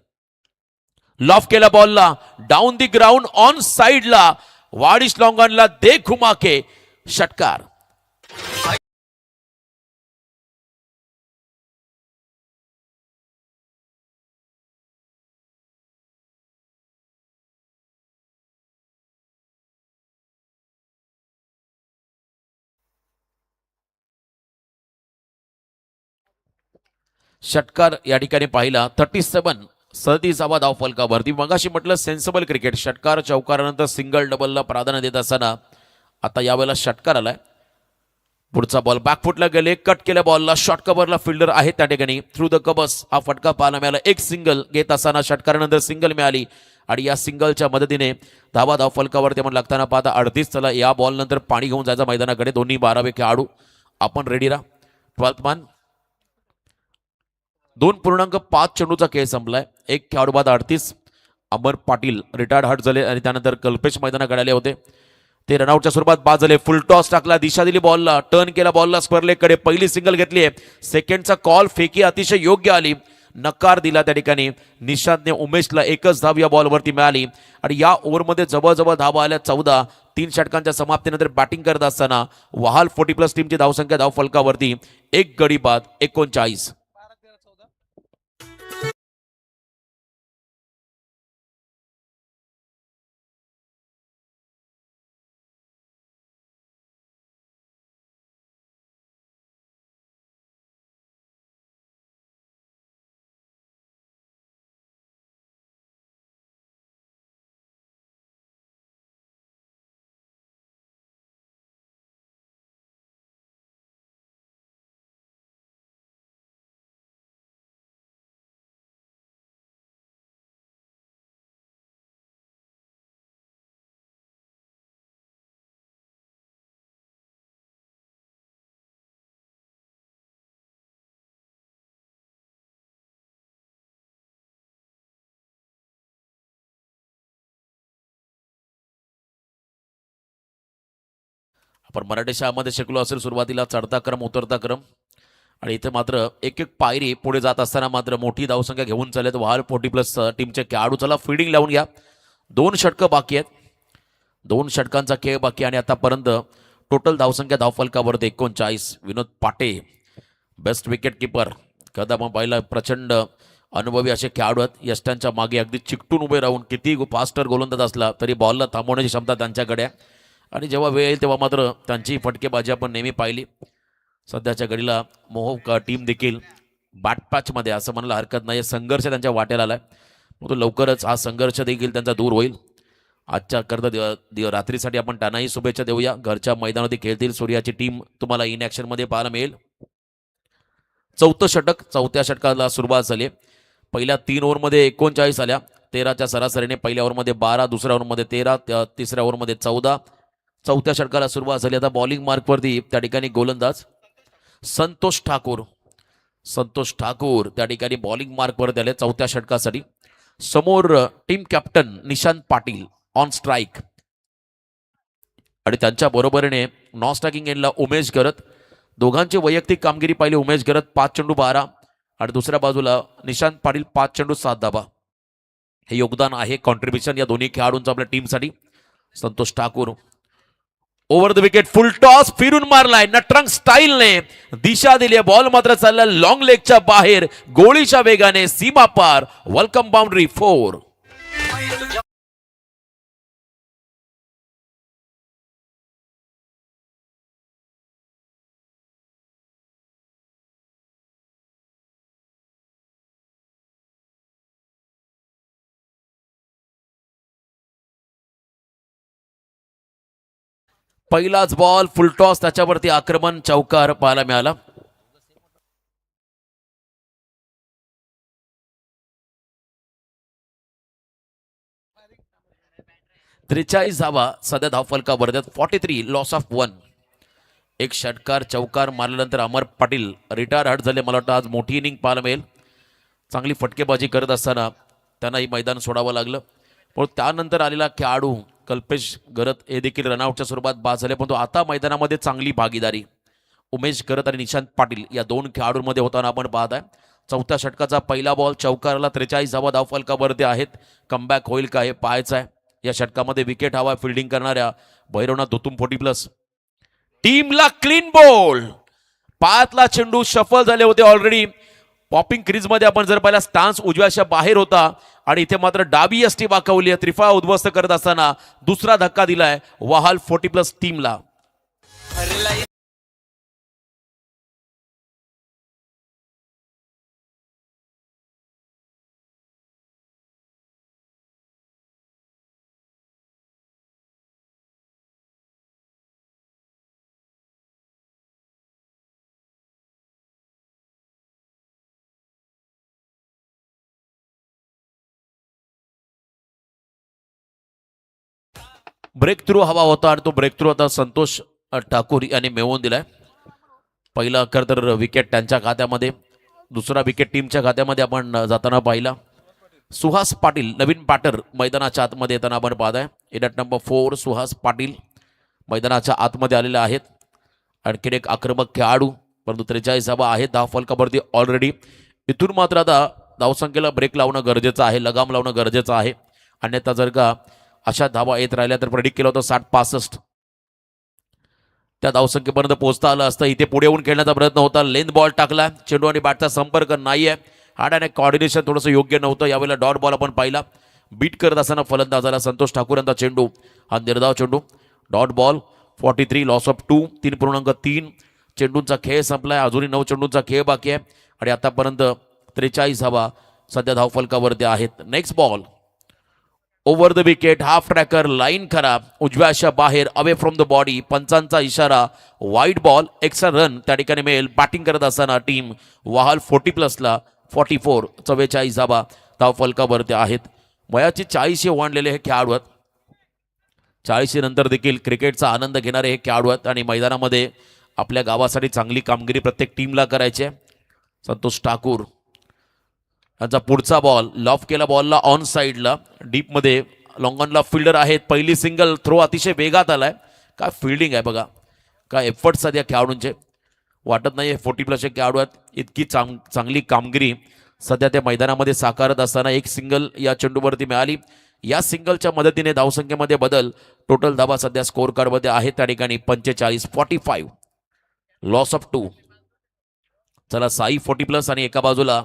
लॉफ केला बॉलला, डाऊन दी ग्राउंड ऑन साइडला, वाडिश लॉंगॉनला दे घुमा के षटकार. षटकार या ठिकाणी पाहिला. 37 धाव फलकावरती. मगाशी म्हटलं सेन्सिबल क्रिकेट. षटकार चौकारानंतर सिंगल डबलला प्राधान्य देत असताना आता यावेळेला षटकार आलाय. पुढचा बॉल बॅकफुटला गेले, कट केल्या बॉलला शॉर्ट कव्हरला फिल्डर आहे त्या ठिकाणी. थ्रू द कबस हा फटका पाहायला मिळाला. एक सिंगल घेत असताना षटकारानंतर सिंगल मिळाली आणि या सिंगलच्या मदतीने धाव फलकावरती आपण लागताना पाहता 38. चला या बॉल नंतर पाणी घेऊन जायचं मैदानाकडे. दोन्ही 12 खेळाडू आपण रेडी राहा. 12th मान 2.5 चेंडूचा खेळ संपलाय. एक खेळाडू बाद 38. अमर पाटील रिटायर्ड हट झाले आणि त्यानंतर कल्पेश मैदानाकडे आले होते. ते रनआउटच्या स्वरूपात बाद झाले. फुल टॉस टाकला, दिशा दिली बॉलला, टर्न केला बॉलला स्क्वेअरलेगकडे. पहिली सिंगल घेतली आहे. सेकंडचा कॉल फेकी अतिशय योग्य आली. नकार दिला त्या ठिकाणी निशांतने. उमेशला 1च धाव या बॉलवरती मिळाली आणि या ओव्हरमध्ये जवळजवळ धावा आल्या 14. 3 षटकांच्या समाप्तीनंतर बॅटिंग करत असताना वहाल 40+ टीमची धावसंख्या धाव फलकावरती 1 गडी बाद 39. आपण मराठी शाळेमध्ये शिकलो असेल सुरुवातीला चढता क्रम उतरता क्रम. आणि इथे मात्र एक एक पायरी पुढे जात असताना मात्र मोठी धावसंख्या घेऊन चालत वहाल 40+ टीमचे खेळाडू. चला फिल्डिंग लावून घ्या. 2 षटकं बाकी आहेत. 2 षटकांचा खेळ बाकी आणि आतापर्यंत टोटल धावसंख्या धावफलकावरती 39. विनोद पाटे बेस्ट विकेट किपर. कदा आपण पाहिला प्रचंड अनुभवी असे खेळाडू आहेत. यष्टांच्या मागे अगदी चिकटून उभे राहून किती फास्टर गोलंदाज असला तरी बॉलला थांबवण्याची क्षमता त्यांच्याकडे आहे. आणि जेव्हा वेळ येईल तेव्हा मात्र त्यांची फटकेबाजी आपण नेहमी पाहिली. सध्याच्या घडीला मोह टीम देखील बॅटपॅचमध्ये असं म्हणायला हरकत नाही. संघर्ष त्यांच्या वाट्याला आलाय. परंतु लवकरच हा संघर्ष देखील त्यांचा दूर होईल. आजच्या करता रात्रीसाठी आपण त्यांनाही शुभेच्छा देऊया. घरच्या मैदानावरती खेळतील सूर्याची टीम तुम्हाला इन ॲक्शनमध्ये पाहायला मिळेल. 4थं षटक. 4थ्या षटकाला सुरुवात झाली. पहिल्या 3 ओव्हरमध्ये 39 आल्या. 13च्या सरासरीने. पहिल्या ओव्हरमध्ये 12, दुसऱ्या ओव्हरमध्ये 13, तिसऱ्या ओव्हरमध्ये 14. 4थ्या षटकाला सुरुवात झाली. आता बॉलिंग मार्कवरती त्या ठिकाणी गोलंदाज संतोष ठाकूर. संतोष ठाकूर त्या ठिकाणी बॉलिंग मार्कवरती आले 4थ्या षटकासाठी. समोर team captain Nishant Patil on strike आणि त्यांच्या बरोबरीने नॉन स्ट्रायकिंग एंडला उमेश गरत. दोघांची वैयक्तिक कामगिरी पाहिली. उमेश गरत 5 चेंडू 12 आणि दुसऱ्या बाजूला निशांत पाटील 5 चेंडू 7 धावा. हे योगदान आहे, कॉन्ट्रीब्युशन या दोन्ही खेळाडूंचं आपल्या टीमसाठी. Santosh Thakur over the wicket. Full toss फिरून मारलाय नटरंग स्टाईलने. दिशा दिली. बॉल मात्र चालला लॉंग लेगच्या बाहेर गोळीच्या वेगाने सीमा पार. Welcome boundary 4. पहिलाच बॉल फुलटॉस, त्याच्यावरती आक्रमण, चौकार पाहायला मिळाला. त्रेचाळीस धावा सध्या धावफलकावर, 43 लॉस ऑफ 1. एक षटकार चौकार मारल्यानंतर अमर पाटील रिटायर हट झाले. मला वाटतं आज मोठी इनिंग पाहायला मिळेल. चांगली फटकेबाजी करत असताना त्यांनाही मैदान सोडावं लागलं. पण त्यानंतर आलेला खेळाडू कल्पेश गरत हे देखील रनआउटच्या स्वरूपात बाद झाले, परंतु आता मैदानामध्ये चांगली भागीदारी उमेश गरत आणि निशांत पाटील या दोन खेळाडूंमध्ये होताना आपण पाहत आहे. चौथ्या षटकाचा पहिला बॉल चौकाराला, 43 धावा धावफलकावरती आहेत. कमबॅक होईल का हे पाहायचं आहे. या षटकामध्ये विकेट हवा फिल्डिंग करणाऱ्या भैरवनाथ धोतुम 40+. टीमला क्लीन बॉल, पायातला चेंडू शफल झाले होते ऑलरेडी. पॉपिंग क्रीज मध्ये आपण जर पाहिला स्टान्स उजव्याच्या बाहेर होता आणि इथे मात्र डावी यष्टी वाकवली आहे. त्रिफळा उद्ध्वस्त करत असताना दुसरा धक्का दिलाय वहाल 40+ टीमला. ब्रेक थ्रू हवा होता आणि तो ब्रेक थ्रू आता संतोष ठाकूर यांनी मिळवून दिलाय. पहिला खर तर विकेट त्यांच्या खात्यामध्ये, दुसरा विकेट टीमच्या खात्यामध्ये आपण जाताना पाहिला. सुहास पाटील नवीन बॅटर मैदानाच्या आतमध्ये येताना आपण पाहताय. इनॅट नंबर 4 सुहास पाटील मैदानाच्या आतमध्ये आलेले आहेत. आणखीन एक आक्रमक खेळाडू, परंतु 43 धावा आहेत धावफलकावरती ऑलरेडी. इथून मात्र आता धावसंख्येला ब्रेक लावणं गरजेचं आहे, लगाम लावणं गरजेचं आहे. अन्यथा जर का अशा धावा येत राहिल्या तर प्रेडिक्ट केलं होतं 60-65 त्या धावसंख्येपर्यंत पोहोचता आलं असतं. इथे पुढे येऊन खेळण्याचा प्रयत्न होता, लेंथ बॉल टाकला, चेंडू आणि बॅटचा संपर्क नाहीये. हार्ड कॉर्डिनेशन थोडंसं योग्य नव्हतं. यावेळेला डॉट बॉल आपण पाहिला. बीट करत असताना फलंदाजाला संतोष ठाकूर यांचा चेंडू, हा निर्धाव चेंडू, डॉट बॉल. 43 loss of 2, 3.3. चेंडूंचा खेळ संपलाय, अजूनही 9 चेंडूंचा खेळ बाकी आहे आणि आतापर्यंत 43 धावा सध्या धावफलकावरती आहेत. Next ball over the wicket, half tracker, line खराब, उजव्याच्या बाहेर, अवे फ्रॉम द बॉडी. पंचांचा इशारा, वाईट बॉल, एक्स्ट्रा रन त्या ठिकाणी मिळेल. बॅटिंग करत असताना टीम वहाल 40+ला 44 44 धावा धावफलकावरती आहेत. वयाची 40 ओलांडलेले हे खेळाडू आहेत. 40 नंतर देखील क्रिकेटचा आनंद घेणारे हे खेळाडू आहेत आणि मैदानामध्ये आपल्या गावासाठी चांगली कामगिरी प्रत्येक टीमला करायची आहे. संतोष ठाकूर यांचा पुढचा बॉल लॉफ केला, बॉलला ऑन साईडला डीपमध्ये लॉंगॉनला फिल्डर आहेत. पहिली सिंगल, थ्रो अतिशय वेगात आलाय. काय फिल्डिंग आहे बघा, काय एफर्ट्स आहेत या खेळाडूंचे. वाटत नाही 40+ खेळाडू आहेत. इतकी चांगली कामगिरी सध्या त्या मैदानामध्ये साकारत असताना एक सिंगल या चेंडूवरती मिळाली. या सिंगलच्या मदतीने धावसंख्येमध्ये बदल, टोटल धावा सध्या स्कोर कार्डमध्ये आहेत त्या ठिकाणी 45 लॉस ऑफ 2. चला, साई 40+ आणि एका बाजूला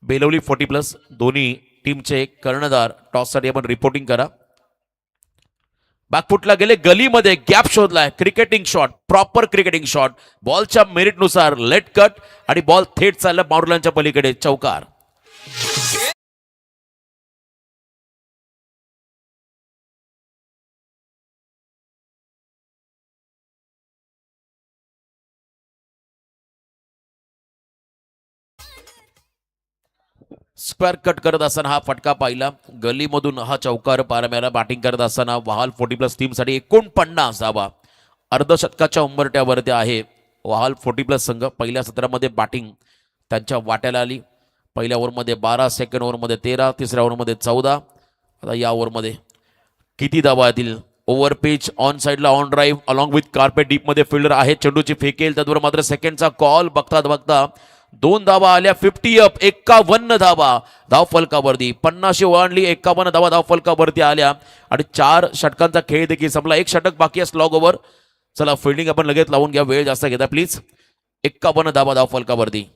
बेलवली 40+. दोन्ही टीमचे कर्णधार टॉससाठी आपण रिपोर्टिंग करा. बॅकफुटला गेले, गलीमध्ये गॅप शोधलाय. Cricketing shot, proper cricketing shot, बॉलच्या मेरिटनुसार लेट कट आणि बॉल थेट चालला बाउंड्रीच्या पलीकडे, चौकार. स्क्वेअर कट करत असताना हा फटका पाहिला, गलीमधून हा चौकार पाहायला मिळाला. बॅटिंग करत असताना वहाल 40+ टीमसाठी 49 धावा अर्धशतकाच्या उंबरट्यावरती आहे वहाल 40+ संघ. पहिल्या सत्रामध्ये बॅटिंग त्यांच्या वाट्याला आली. पहिल्या ओव्हरमध्ये 12, सेकंड ओव्हरमध्ये 13, तिसऱ्या ओव्हरमध्ये 14. आता या ओव्हरमध्ये किती धावा येतील? ओव्हर पिच, ऑन साईडला on drive, along with carpet, डीपमध्ये फिल्डर आहे, चेंडूची फेकेल, त्याचबरोबर मात्र सेकंडचा कॉल. बघता बघता 2 धावा आल्या, 50 अप, 51 धावा धावफलकावरती. 50 ओलांडली, 51 धावा धावफलकावरती आल्या आणि 4 षटकांचा खेळ देखील संपला. एक षटक बाकी आहे स्लॉग ओव्हर. चला, फिल्डिंग आपण लगेच लावून घ्या, वेळ जास्त घेता प्लीज. 51 धावा धावफलकावरती.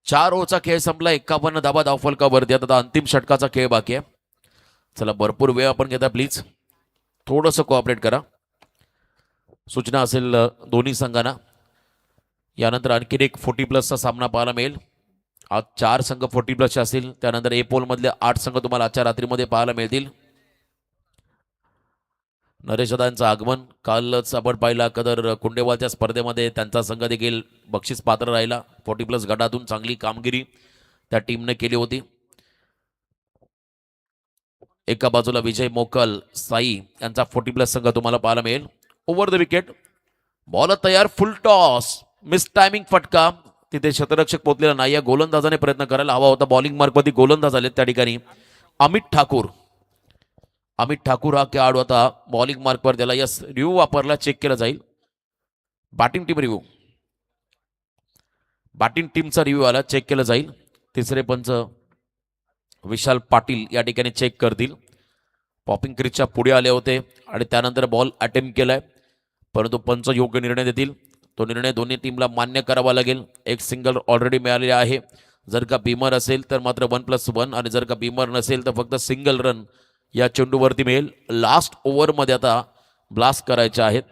4 ओव्हरचा खेळ संपला, 51 धाबा धावफलकावरती. आता अंतिम षटकाचा खेळ बाकी आहे. चला, भरपूर वेळ आपण घेता, प्लीज थोडंसं कोऑपरेट करा. सूचना असेल दोन्ही संघांना. यानंतर आणखीन एक 40+ सामना पाहायला मिळेल. आज 4 संघ 40+ असतील. त्यानंतर ए पोल मधले 8 संघ तुम्हाला आजच्या रात्रीमध्ये पाहायला मिळतील. नरेश दादांचं आगमन कालच आपण पाहिला. कदर कुंडेवालच्या स्पर्धेमध्ये त्यांचा संघ देखील बक्षीस पात्र राहिला. 40+ गटातून चांगली कामगिरी त्या टीमने केली होती. एका बाजूला विजय मोकल साई यांचा 40+ संघ तुम्हाला पाहायला मिळेल. ओव्हर द विकेट, बॉल तयार, फुल टॉस, मिस टायमिंग फटका. तिथे शतरक्षक पोहोचलेला नाही. या गोलंदाजाने प्रयत्न करायला हवा होता. बॉलिंग मार्कवरती गोलंदाज आले त्या ठिकाणी. अमित ठाकूर हा खेळाडू आता बॉलिंग मार्कवर त्याला यस रिव्ह्यू वापरला, चेक केला जाईल. बॅटिंग टीमचा रिव्ह्यू आला, चेक केला जाईल. तिसरे पंच विशाल पाटील या ठिकाणी चेक करतील. पॉपिंग क्रीजच्या पुढे आले होते आणि त्यानंतर बॉल अटेम्प्ट केलाय, परंतु पंच योग्य निर्णय देतील. तो निर्णय दोन्ही टीमला मान्य करावा लागेल. एक सिंगल ऑलरेडी मिळालेले आहे. जर का बीमर असेल तर मात्र 1+1 आणि जर का बीमर नसेल तर फक्त सिंगल रन या चेंडूवरती मिळेल. लास्ट ओव्हरमध्ये आता ब्लास्ट करायचे आहेत.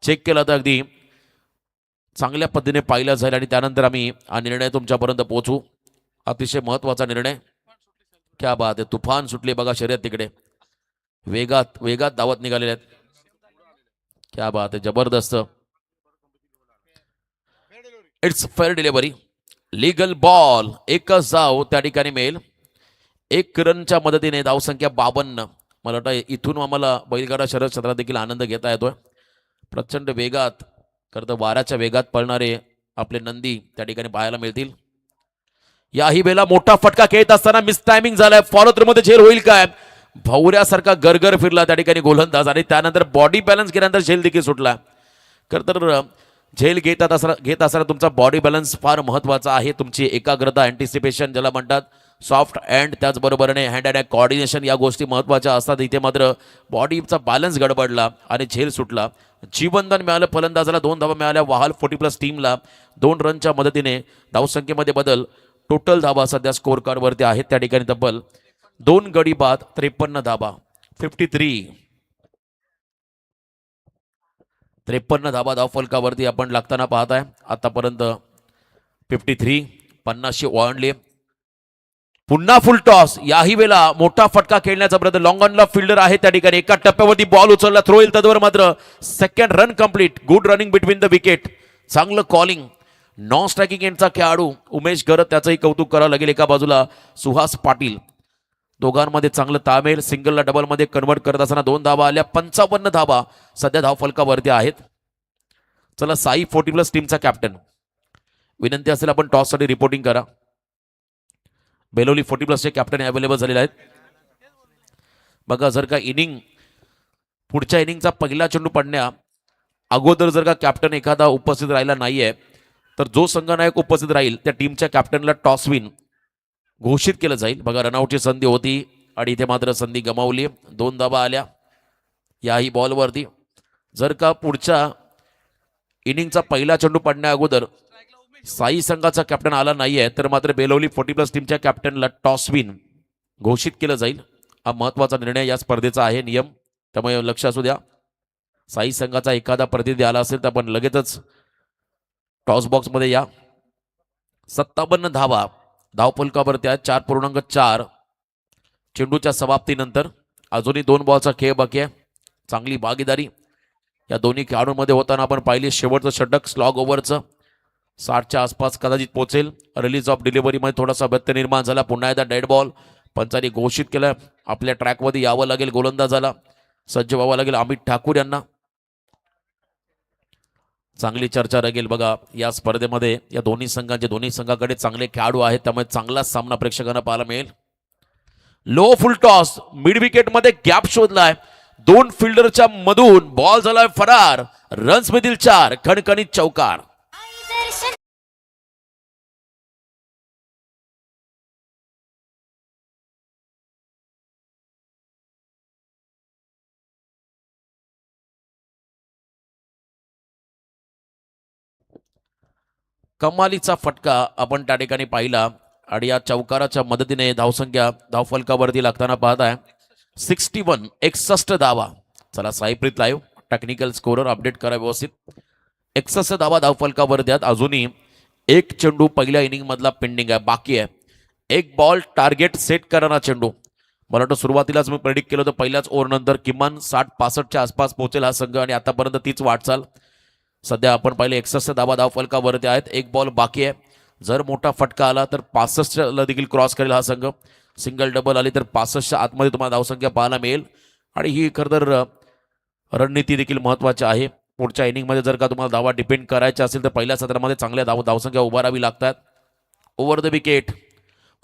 चेक केला तर अगदी चांगल्या पद्धतीने पाहिला जाईल आणि त्यानंतर आम्ही हा निर्णय तुमच्यापर्यंत पोहोचू. अतिशय महत्वाचा निर्णय. क्या बात आहे, तुफान सुटली बघा शर्यत तिकडे. वेगात धावत निघालेले आहेत. क्या बात आहे, जबरदस्त. It's fair delivery, legal ball. एकच धाव त्या ठिकाणी मिळेल. 1 रनच्या मदतीने धावसंख्या 52. मला वाटतं इथून आम्हाला बैलगाडा शर्यत क्षेत्रात देखील आनंद घेता येतोय. प्रचंड वेगात, खरं तर वाऱ्याच्या वेगात पळणारे आपले नंदी त्या ठिकाणी पाहायला मिळतील. याही वेळेला मोठा फटका खेळत असताना मिस टायमिंग झालाय. फॉलो थ्रू मध्ये झेल होईल काय? भवऱ्यासारखा गरगर फिरला त्या ठिकाणी गोलंदाज आणि त्यानंतर बॉडी बॅलन्स केल्यानंतर झेल देखील सुटला. खरं तर झेल घेत असताना तुमचा बॉडी बॅलन्स फार महत्वाचा आहे. तुमची एकाग्रता, अँटिसिपेशन ज्याला म्हणतात, सॉफ्ट अँड त्याचबरोबरने हँड अँड कॉर्डिनेशन या गोष्टी महत्त्वाच्या असतात. इथे मात्र बॉडीचा बॅलन्स गडबडला आणि झेल सुटला. जीवनदान मिळालं फलंदाजाला, 2 धावा मिळाल्या वहाल 40+ टीमला. 2 रनच्या मदतीने धावसंख्येमध्ये बदल. टोटल धावा सध्या स्कोर कार्डवरती आहेत त्या ठिकाणी तब्बल 2 गडी बाद 53 धावा. 53 धावा धावफलकावरती आपण लागताना पाहताय. आतापर्यंत 53 50 ओलांडले. पुन्हा फुल टॉस. याही वेळेला मोठा फटका खेळण्याचा प्रयत्न. लॉंग ऑनला फिल्डर आहे त्या ठिकाणी. एका टप्प्यावरती बॉल उचलला, थ्रो येईल तद्वर मात्र second run complete. Good running between the wicket, चांगलं कॉलिंग. नॉन स्ट्रायकिंग एंडचा खेळाडू उमेश गरत, त्याचंही कौतुक करावं लागेल. एका बाजूला सुहास पाटील, दोघांमध्ये चांगलं ताळमेळ. सिंगलला डबलमध्ये कन्वर्ट करत असताना 2 धावा आल्या. 55 धावा सध्या धावफलकावरती आहेत. चला, साई 40+ टीमचा कॅप्टन, विनंती असेल आपण टॉससाठी रिपोर्टिंग करा. बेलोली 40+ कॅप्टन अवेलेबल झालेले आहेत. बघा, जर का पुढच्या इनिंगचा पहिला चेंडू पडण्या अगोदर जर का कॅप्टन एखादा उपस्थित राहिला नाहीये तर जो संघनायक उपस्थित राहील त्या टीमच्या कॅप्टनला टॉस विन घोषित केलं जाईल. बघा, रनआउटची संधी होती आणि इथे मात्र संधी गमावली. 2 धावा आल्या याही बॉलवरती. जर का पुढच्या इनिंगचा पहिला चेंडू पडण्या अगोदर साई संघाचा कॅप्टन आला नाहीये तर मात्र बेलोली 40+ टीमच्या कॅप्टनला टॉस विन घोषित केलं जाईल. हा महत्वाचा निर्णय या स्पर्धेचा आहे, नियम, त्यामुळे लक्ष असू द्या. साई संघाचा एखादा प्रतिनिधी आला असेल तर आपण लगेचच टॉस बॉक्समध्ये या. 57 धावा धावफलकावरती आहेत. 4.4 चेंडूच्या समाप्तीनंतर. अजूनही 2 बॉलचा खेळ बाकी आहे. चांगली भागीदारी या दोन्ही खेळाडूंमध्ये होताना आपण पाहिली. शेवटचं षटक स्लॉग ओव्हरचं 60च्या आसपास कदाचित पोहोचेल. रिलीज ऑफ डिलिव्हरीमध्ये थोडासा व्यत्यय निर्माण झाला. पुन्हा एकदा डेड बॉल पंचांनी घोषित केलं. आपल्या ट्रॅकमध्ये यावं लागेल गोलंदाजाला, सज्ज व्हावं लागेल अमित ठाकूर यांना. चांगली चर्चा लागेल बघा या स्पर्धेमध्ये. या दोन्ही संघाकडे चांगले खेळाडू आहेत, त्यामुळे चांगलाच सामना प्रेक्षकांना पाहायला मिळेल. लो फुल टॉस, मिड विकेट मध्ये गॅप शोधलाय. 2 फिल्डरच्या मधून बॉल झालाय फरार. रन्स मधील 4, खणखणीत चौकार. कमालीचा फटका आपण त्या ठिकाणी पाहिला आणि या चौकाराच्या मदतीने धावसंख्या धावफलकावरती लागताना पाहताय 61 धावा. चला साईप्रीत लाईव्ह टेक्निकल स्कोरर अपडेट करा व्यवस्थित. 61 धावा धावफलकावरती आहेत. अजूनही एक चेंडू पहिल्या इनिंग मधला पेंडिंग आहे, बाकी आहे. एक बॉल टार्गेट सेट करणारा चेंडू. मला वाटतं सुरुवातीलाच मी प्रेडिक्ट केलं होतं पहिल्याच ओव्हर नंतर किमान 60-65च्या आसपास पोहोचेल हा संघ आणि आतापर्यंत तीच वाटचाल. सध्या आपण पाहिले 61 धावा धावफलकावरती आहेत. एक बॉल बाकी आहे. जर मोठा फटका आला तर 65ला देखील क्रॉस करेल हा संघ. सिंगल डबल आली तर 65च्या आतमध्ये तुम्हाला धावसंख्या पाहायला मिळेल आणि ही खरं तर रणनीती देखील महत्वाची आहे. पुढच्या इनिंगमध्ये जर का तुम्हाला धावा डिपेंड करायच्या असेल तर पहिल्या सत्रामध्ये चांगल्या धावसंख्या उभारावी लागतात. Over the wicket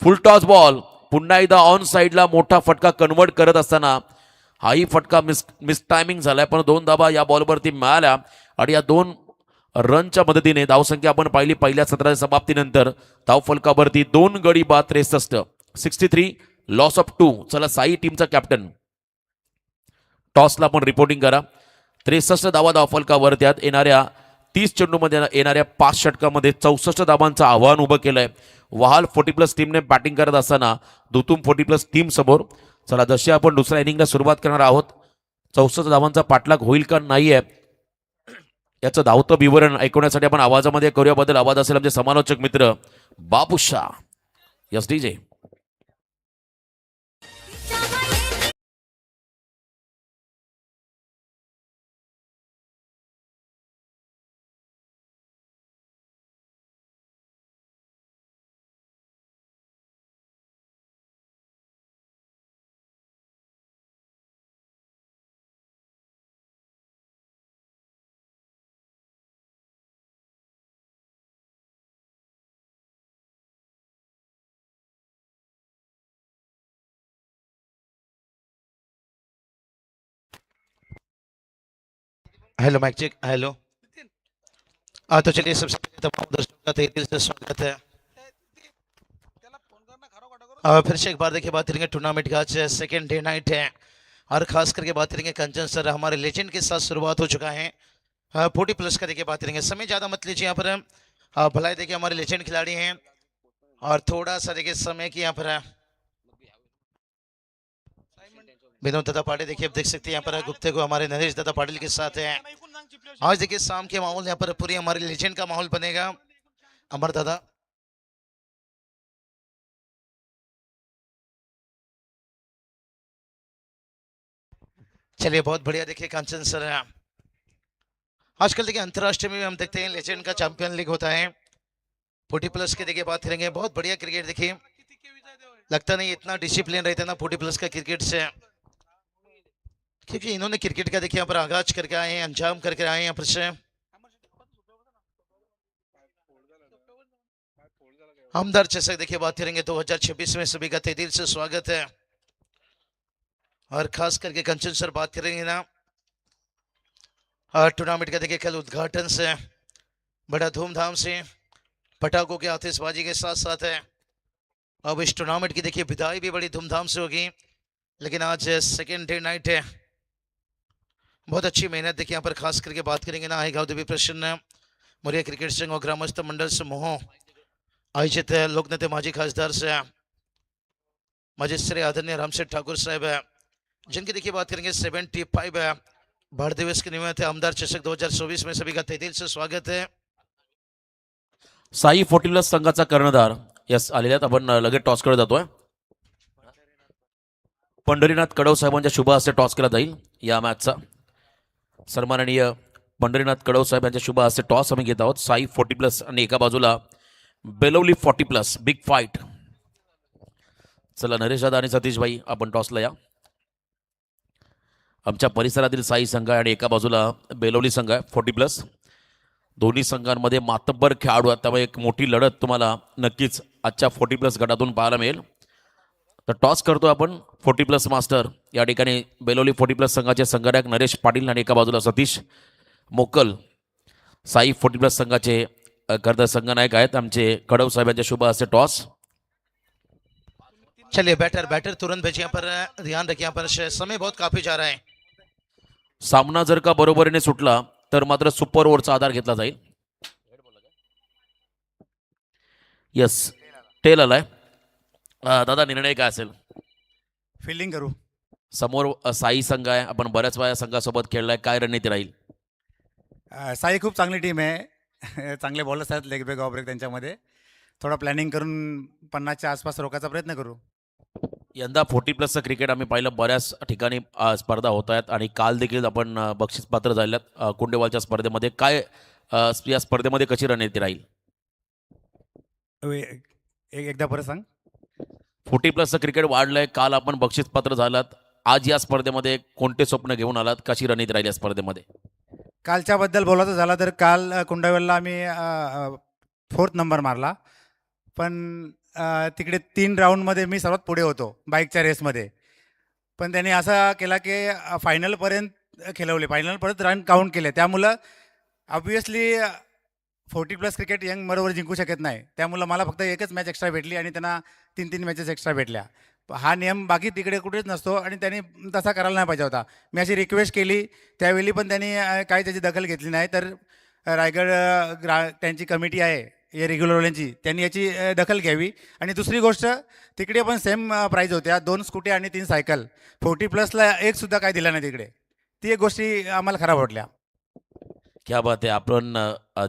full toss ball. पुन्हा एकदा ऑन साईडला मोठा फटका कन्वर्ट करत असताना हाही फटका मिस टायमिंग झालाय, पण 2 धावा या बॉलवरती मिळाल्या आणि या 2 रनच्या मदतीने धावसंख्या आपण पाहिली पहिल्या सत्राच्या समाप्तीनंतर धावफलकावरती 2 गडी बाद 63 लॉस ऑफ 2. चला साई टीमचा कॅप्टन टॉसला पण रिपोर्टिंग करा. 63 धावा धावफलकावरती येणाऱ्या 30 चेंडूमध्ये येणाऱ्या 5 षटकामध्ये 64 धावांचं आव्हान उभं केलंय. वहाल 40+ टीमने बॅटिंग करत असताना दुतुम 40+ टीम समोर. चला जशी आपण दुसऱ्या इनिंगला सुरुवात करणार आहोत, 64 धावांचा पाठलाग होईल का नाहीये याचं धावतं विवरण ऐकवण्यासाठी आपण आवाजामध्ये करूया. बद्दल आवाज असेल आमचे समालोचक मित्र Babushah. Yes DJ. Hello mic check. Hello. तो चलिए सबसे पहले तमाम दर्शकों का तहे दिल से स्वागत है. फिर से एक बार देखिए बात करेंगे टूर्नामेंट का आज सेकेंड डे नाइट है और खास करके बात करेंगे कंचन सर हमारे लेजेंड के साथ शुरुआत हो चुका है. 40+ का देखिए बात करेंगे. समय ज़्यादा मत लीजिए यहाँ पर. भलाई देखिए हमारे लेजेंड खिलाड़ी हैं और थोड़ा सा देखिए समय की यहाँ पर विनोद दादा पाटिल देखिए आप देख सकते हैं यहाँ पर गुप्ते को हमारे नरेश दादा पाटिल के साथ है. आज देखिए शाम के माहौल यहाँ पर पूरी हमारे लेजेंड का माहौल बनेगा. अमर दादा चलिए बहुत बढ़िया. देखिए कांचन सर आजकल देखिए अंतर्राष्ट्रीय में भी हम देखते हैं लेजेंड का चैंपियन लीग होता है. 40+ के देखिए बात करेंगे. बहुत बढ़िया क्रिकेट देखिए. लगता नहीं इतना डिसिप्लिन रहता है ना 40+ का क्रिकेट से, क्योंकि इन्होंने क्रिकेट का देखिए यहाँ पर आगाज करके आए हैं, अंजाम करके आए हैं यहाँ पर से. हमदर्द चषक देखिए बात करेंगे 2026 में सभी का तहे दिल से स्वागत है और खास करके कंचन सर बात करेंगे ना टूर्नामेंट का देखिए कल उद्घाटन से बड़ा धूमधाम से पटाखों की आतिशबाजी के साथ साथ है. अब इस टूर्नामेंट की देखिए विदाई भी बड़ी धूमधाम से होगी. लेकिन आज सेकेंड डे नाइट है. बहुत अच्छी मेहनत देखिए यहाँ पर खास करके बात करेंगे ना गाँव देवी प्रसन्न मोरिया क्रिकेट संघ और ग्रामस्थ मंडल समूह आयोजित लोकनेते माजी खासदार से माजी श्री आदरणीय रामसेठ ठाकुर साहब है, जिनकी देखिए बात करेंगे 75 है भारत दिवस के निमित्त आमदार चषक 2024 में सभी का तहे दिल से स्वागत है. साई 40+ संघाचा कर्णधार यस आलेल्यात. आपण लगेच टॉस कडे जातोय. पंढरीनाथ कडव साहेबांच्या शुभ हस्ते टॉस केला जाईल या मॅचचा. सन्माननीय पंढरीनाथ कडव साहेब यांच्या शुभ हस्ते टॉस आम्ही घेत आहोत. साई 40+ आणि एका बाजूला बेलवली 40+ बिग फाईट. चला नरेश दादा आणि सतीश भाई आपण टॉसला या. आमच्या परिसरातील साई संघ आहे आणि एका बाजूला बेलवली संघ आहे 40+. दोन्ही संघांमध्ये मातब्बर खेळाडू आहेत, त्यामुळे एक मोठी लढत तुम्हाला नक्कीच आजच्या 40+ गटातून पाहायला मिळेल. तर टॉस करतो आपण 40+ मास्टर या ठिकाणी बेलोली 40+ संघाचे संघनायक नरेश पाटील आणि एका बाजूला सतीश मोकल साई 40+ संघाचे खरं संघनायक आहेत आमचे कडव साहेबांच्या शुभ हस्ते टॉस. चलिए बैटर तुरंत भेजिए. यहाँ पर ध्यान रखिए, यहाँ पर समय बहुत काफी जा रहा है. सामना जर का बरोबरीने सुटला तर मात्र सुपर ओव्हरचा आधार घेतला जाईल. यस, टेल आलाय. दादा निर्णय काय असेल? फिल्डिंग करू. समोर साई संघ आहे, आपण बऱ्याच वेळा संघासोबत खेळलाय, काय रणनीती राहील? साई खूप चांगली टीम आहे. चांगले बॉलर्स आहेत, लेग ब्रेक ऑफ ब्रेक त्यांच्यामध्ये. थोडं प्लॅनिंग करून 50च्या आसपास रोखायचा प्रयत्न करू. यंदा 40+ क्रिकेट आम्ही पाहिलं, बऱ्याच ठिकाणी स्पर्धा होत आहेत आणि काल देखील आपण बक्षीस पात्र झाल्यात कुंडेवालच्या स्पर्धेमध्ये. काय या स्पर्धेमध्ये कशी रणनीती राहील? एकदा परत सांग. 40+ क्रिकेट वाढलंय, काल आपण बक्षीस पात्र झालात, आज या स्पर्धेमध्ये कोणते स्वप्न घेऊन आलात, कशी रणनीती राहील या स्पर्धेमध्ये? कालच्याबद्दल बोलायचं झालं तर काल कुंडावेलला आम्ही 4th नंबर मारला. पण तिकडे 3 राऊंडमध्ये मी सर्वात पुढे होतो बाईकच्या रेसमध्ये. पण त्यांनी असा केला की फायनलपर्यंत खेळवले, फायनलपर्यंत रन काउंट केले. त्यामुळं ऑब्वियसली 40+ क्रिकेट यंग बरोबर जिंकू शकत नाही. त्यामुळं मला फक्त एकच मॅच एक्स्ट्रा भेटली आणि त्यांना 3 मॅचेस एक्स्ट्रा भेटल्या. हा नियम बाकी तिकडे कुठेच नसतो आणि त्यांनी तसा करायला नाही पाहिजे होता. मी अशी रिक्वेस्ट केली त्यावेळी, पण त्यांनी काही त्याची दखल घेतली नाही. तर रायगड त्यांची कमिटी आहे हे रेग्युलरवाल्यांची, त्यांनी याची दखल घ्यावी. आणि दुसरी गोष्ट, तिकडे पण सेम प्राईज होत्या, 2 स्कूटी आणि 3 सायकल. 40+ला एकसुद्धा काय दिला नाही तिकडे. ती एक गोष्टी आम्हाला खराब वाटल्या. क्या बात आहे. आपण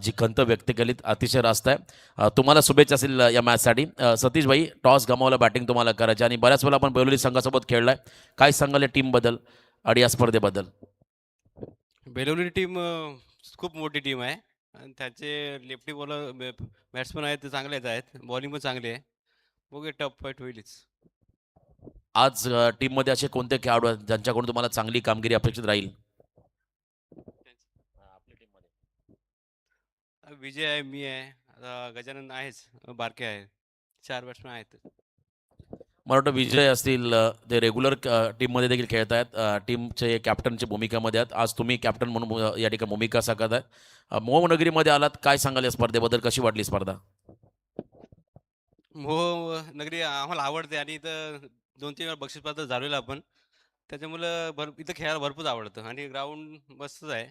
जी खंत व्यक्त केलीत अतिशय रास्त आहे. तुम्हाला शुभेच्छा असेल या मॅचसाठी. सतीश भाई, टॉस गमावला, बॅटिंग तुम्हाला करायची आणि बऱ्याच वेळा आपण बेलोली संघासोबत खेळलाय, काय सांगाल या टीमबद्दल आणि या स्पर्धेबद्दल? बेलोली टीम खूप मोठी टीम आहे आणि त्याचे लेफ्टी बॉलर बॅट्समन आहेत ते चांगलेच आहेत, बॉलिंग पण चांगली आहे. बघूया, टफ फाईट होईलच. आज टीममध्ये असे कोणते खेळाडू आहेत ज्यांच्याकडून तुम्हाला चांगली कामगिरी अपेक्षित राहील? विजय आहे, मी आहे, आता गजानन आहेच, बारके आहे, 4 बॅट्समन आहेत. मला वाटतं विजय असतील, ते रेग्युलर टीममध्ये देखील खेळत आहेत, टीमचे कॅप्टनच्या भूमिकामध्ये आहेत. आज तुम्ही कॅप्टन म्हणून या ठिकाणी भूमिका साकारत आहे. मोहनगरीमध्ये आलात, काय सांगाल या स्पर्धेबद्दल, कशी वाटली स्पर्धा? हो, नगरी आम्हाला आवडते आणि इथं 2-3 वेळा बक्षीसपात्र झालेलं आपण, त्याच्यामुळं इथं खेळायला भरपूर आवडतं आणि ग्राउंड मस्तच आहे.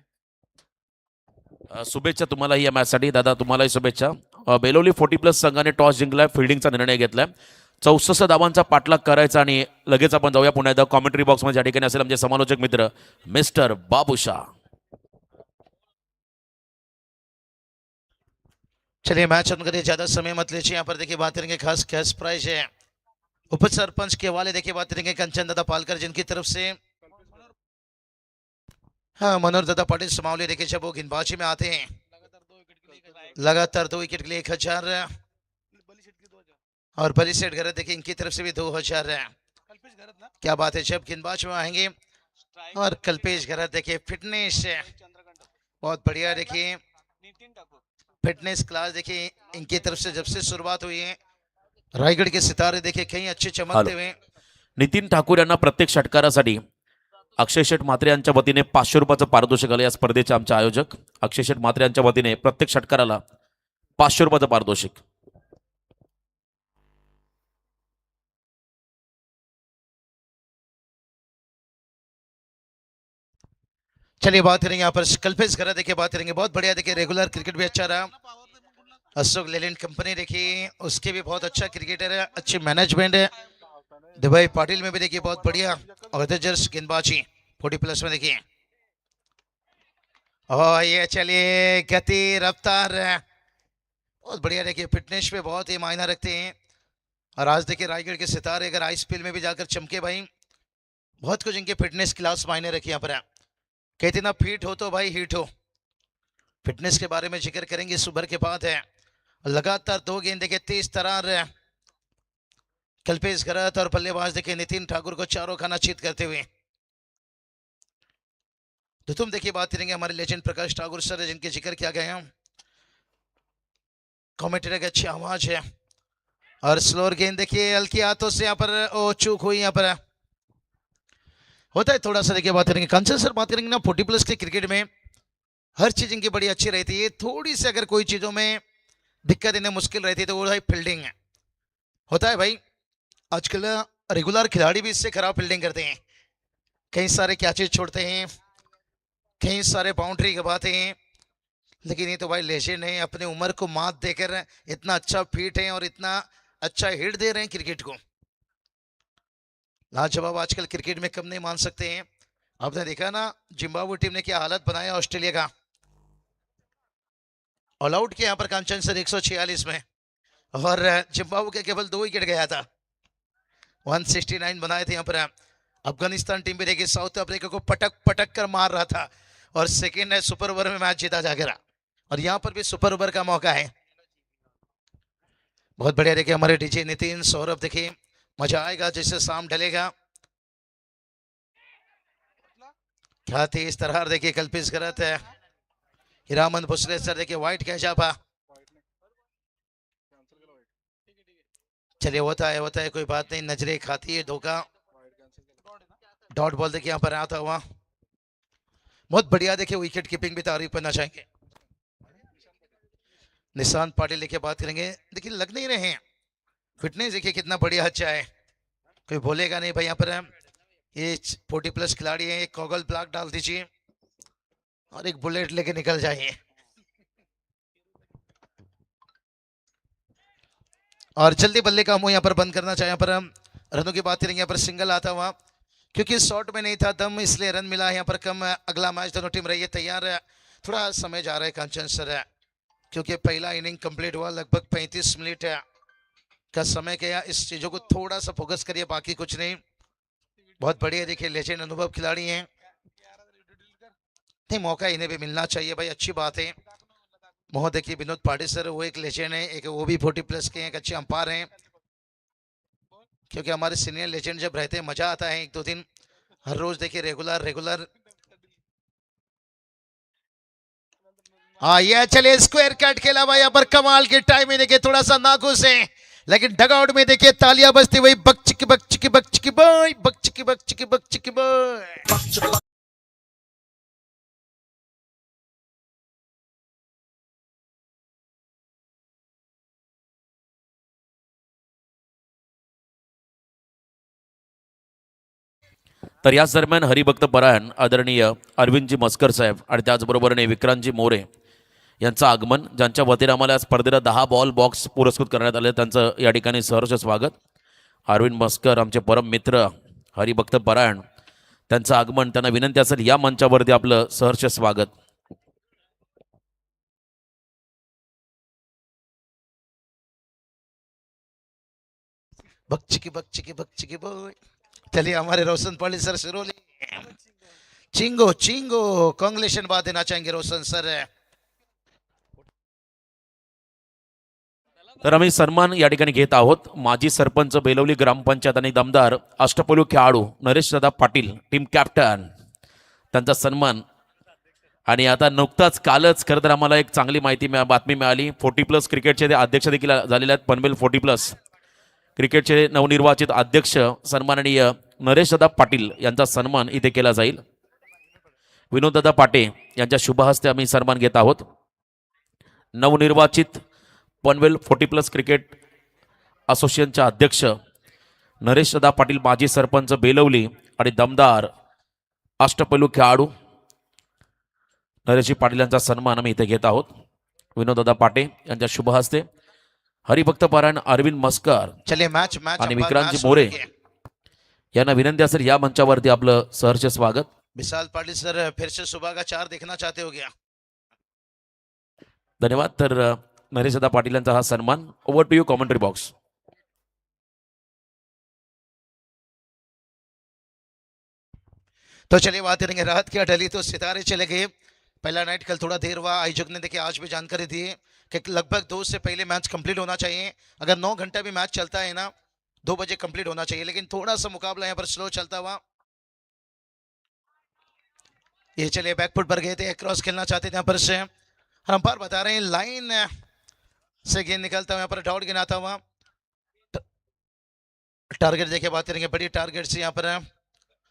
शुभेच्छा तुम्हाला या मॅचसाठी. दादा, तुम्हालाही शुभेच्छा. बेलोली 40+ संघाने टॉस जिंकलाय, फिल्डिंगचा निर्णय घेतलाय, 64 धावांचा पाठलाग करायचा आणि लगेच आपण जाऊया पुन्हा एकदा कॉमेंट्री बॉक्समध्ये. या ठिकाणी असेल आमचे समालोचक मित्र मिस्टर बाबूशा. चलिए मैच हम करिए, ज्यादा समय मत लीजिए. यहाँ पर देखिए बात करेंगे खास कैश प्राइज है उप सरपंच के वाले, देखिए बात करेंगे कंचन दादा पालकर जिनकी तरफ से, हाँ, मनोहर दादा पाटिल समावली. देखिए जब वो गेंदबाजी में आते हैं लगातार 2 विकेट के लिए 1000, और बली सेठ घर देखिए इनकी तरफ से भी 2000 है. क्या बात है, जब गेंदबाज में आएंगे. और कल्पेश घर देखिए फिटनेस बहुत बढ़िया, देखिए फिटनेस क्लास देखिए इनकी तरफ से जब से शुरुआत हुई है. रायगढ़ के सितारे देखिए कहीं अच्छे चमकते हुए. नितीन ठाकूर यांना प्रत्येक षटकारासाठी अक्षय शेठ म्हात्रे यांच्या वतीने 500 रुपयाचं पारितोषिक आलं. या स्पर्धेचे आमचे आयोजक अक्षय शेठ म्हात्रे यांच्या वतीने प्रत्येक षटकाराला 500 रुपयाचं पारितोषिक. चलिए बात करेंगे यहाँ पर कल्पेश घर देखिए, बात करेंगे बहुत बढ़िया, देखिए रेगुलर क्रिकेट भी अच्छा रहा. अशोक लेलैंड कंपनी देखिए उसके भी बहुत अच्छा क्रिकेटर है, अच्छी मैनेजमेंट है. दुबई पाटिल में भी देखिए बहुत बढ़िया और जर्स गेंदबाजी 40+ में देखिए. और ये चलिए गति रफ्तार बहुत बढ़िया, देखिए फिटनेस पे बहुत ही मायना रखते हैं. और आज देखिए रायगढ़ के सितारे अगर आईपीएल में भी जाकर चमके भाई, बहुत कुछ इनके फिटनेस क्लास मायने रखी. यहाँ पर कहते ना, फिट हो तो भाई हिट हो. फिटनेस के बारे में जिक्र करेंगे सुबह के बाद है. लगातार 2 गेंद देखिए 30 तरार कल्पेश गरत और बल्लेबाज देखिए नितिन ठाकुर को चारों खाना चीत करते हुए. तो तुम देखिए बात करेंगे हमारे लेजेंड प्रकाश ठाकुर सर जिनके जिक्र किया गया है. कमेंटेटर की अच्छी आवाज है. और स्लोअर गेंद देखिए हल्की हाथों से यहाँ पर चूक हुई. यहाँ पर होता है थोड़ा सा. देखिए बात करेंगे कंचन सर, बात करेंगे ना 40+ के क्रिकेट में हर चीज इनकी बड़ी अच्छी रहती है. थोड़ी सी अगर कोई चीजों में दिक्कत इन्हें मुश्किल रहती है तो वो भाई फील्डिंग है. होता है भाई, आजकल रेगुलर खिलाड़ी भी इससे खराब फील्डिंग करते हैं. कई सारे कैचेज छोड़ते हैं, कई सारे बाउंड्री गवाते हैं. लेकिन ये तो भाई लेजेंड है, अपने उम्र को मात देकर इतना अच्छा फीट है और इतना अच्छा हिट दे रहे हैं क्रिकेट को। लाजवाब, आजकल क्रिकेट में कम नहीं मान सकते हैं। आपने देखा ना जिम्बाब्वे टीम ने क्या हालत बनाया ऑस्ट्रेलिया का, ऑल आउट किया यहाँ पर कांचन सर 146 में, और जिम्बाब्वे के केवल 2 विकेट गया था। 169 बनाए थे यहाँ पर। अफगानिस्तान टीम भी देखिए साउथ अफ्रीका को पटक पटक कर मार रहा था और सेकेंड सुपर ओवर में मैच जीता जा गया, और यहाँ पर भी सुपर ओवर का मौका है। बहुत बढ़िया देखिए हमारे डीजे नितिन सौरभ, देखिए मजा आएगा जैसे शाम ढलेगा। क्या थी इस तरह देखिए कल्पित करत है हिरामन भोसले सर, देखिए व्हाइट क्या छापा। चलिए होता है कोई बात नहीं, नजरे खाती है धोखा। डॉट बॉल देखिए यहाँ पर आता हुआ, बहुत बढ़िया देखिए विकेट कीपिंग भी तारीफ करना चाहेंगे। निशांत पाटिल देखिए बात करेंगे, देखिए लग नहीं रहे हैं, फिटनेस देखिए कितना बढ़िया अच्छा है, कोई बोलेगा नहीं भाई यहाँ पर। ये 40+ खिलाड़ी है, एक गॉगल ब्लॉक डाल दीजिए और एक बुलेट लेके निकल जाइए। और जल्दी बल्ले का मुंह यहाँ पर बंद करना चाहिए। यहाँ पर हम रनों की बात करेंगे, यहाँ पर सिंगल आता हुआ, क्योंकि शॉट में नहीं था दम इसलिए रन मिला है यहाँ पर कम। अगला मैच दोनों टीम रही है तैयार, थोड़ा समय जा रहा है कांचन सर, क्योंकि पहला इनिंग कंप्लीट हुआ, लगभग 35 मिनट का समय गया। इस चीजों को थोड़ा सा फोकस करिए, बाकी कुछ नहीं। बहुत बढ़िया देखिए लेजेंड अनुभव खिलाड़ी हैं, नहीं मौका इन्हें भी मिलना चाहिए भाई, अच्छी बात है। मोह देखिए विनोद पाटिल सर, वो एक लेजेंड है, एक वो भी 40+ के एक अच्छे अंपायर हैं, क्योंकि हमारे सीनियर लेजेंड जब रहते हैं मजा आता है। 1-2 दिन हर रोज देखिए रेगुलर। हाँ ये चलिए स्क्वायर कट खेला भाई यहाँ पर, कमाल की टाइमिंग देखिए, थोड़ा सा नाखुश है लेकिन डगआउट में देखिए तालियां बजती हुई, बकचिकी बकचिकी बकचिकी बॉय, बकचिकी बकचिकी बकचिकी बॉय। तर याच दरम्यान हरिभक्त परायण आदरणीय अरविंदजी मस्कर साहेब आणि त्याचबरोबरने विक्रांतजी मोरे यांचं आगमन, ज्यांच्या वतीने आम्हाला या स्पर्धेला 10 बॉल बॉक्स पुरस्कृत करण्यात आले, त्यांचं या ठिकाणी सहर्ष स्वागत. अरविंद मस्कर आमचे परम मित्र हरिभक्त परायण, त्यांचं आगमन, त्यांना विनंती असेल या मंचावरती आपलं सहर्ष स्वागत. बकचिकी बकचिकी बॉय। चलिए हमारे रोशन पाटिल सर सिरोली, चिंगो चिंगो कांग्रेचुलेशन बात देना चाहेंगे रोशन सर। तर आम्ही सन्मान या ठिकाणी घेत आहोत. माजी सरपंच बेलवली ग्रामपंचायत आणि दमदार अष्टपैलू खेळाडू नरेशदादा पाटील टीम कॅप्टन, त्यांचा सन्मान. आणि आता नुकताच कालच खरं तर आम्हाला एक चांगली बातमी मिळाली, 40+ क्रिकेटचे ते अध्यक्ष देखील झालेले आहेत. पनवेल 40+ क्रिकेटचे नवनिर्वाचित अध्यक्ष सन्माननीय नरेशदादा पाटील यांचा सन्मान इथे केला जाईल. विनोददादा पाटे यांच्या शुभ हस्ते आम्ही सन्मान घेत आहोत. नवनिर्वाचित पनवेल 40+ क्रिकेट असोसिएशनचे अध्यक्ष नरेशदादा पाटील, माजी सरपंच बेलवली आणि दमदार अष्टपैलू खेळाडू नरेशजी पाटील यांचा सन्मान आम्ही इथे घेत आहोत. विनोददादा पाटे यांच्या शुभ हस्ते हरिभक्त परायण अरविंद मस्कर चलिए मैच आणि विक्रांतजी मोरे यांना विनंती असेल या मंचावरती आपलं सहर्ष स्वागत. विशाल पाटिल सर फिर से सुबह का 4 देखना चाहते हो क्या? धन्यवाद. तर नरेशदादा पाटील यांचा हा सन्मान. Over to you commentary box. तो चलिए बात करेंगे, रात क्या ढली तो सितारे चले गए। पहला नाइट कल थोड़ा देर हुआ, आयोजक ने देखिए आज भी जानकारी दी है कि लगभग 2 से पहले मैच कंप्लीट होना चाहिए। अगर 9 घंटा भी मैच चलता है ना, 2 बजे कंप्लीट होना चाहिए, लेकिन थोड़ा सा मुकाबला यहाँ पर स्लो चलता हुआ। ये चलिए बैकफुट पर गए थे, क्रॉस खेलना चाहते थे यहाँ पर से, और अंपायर बता रहे हैं लाइन से गेंद निकलता हुआ यहाँ पर डॉट गिनाता हुआ। टारगेट देखिए बात करेंगे, बड़ी टारगेट से यहाँ पर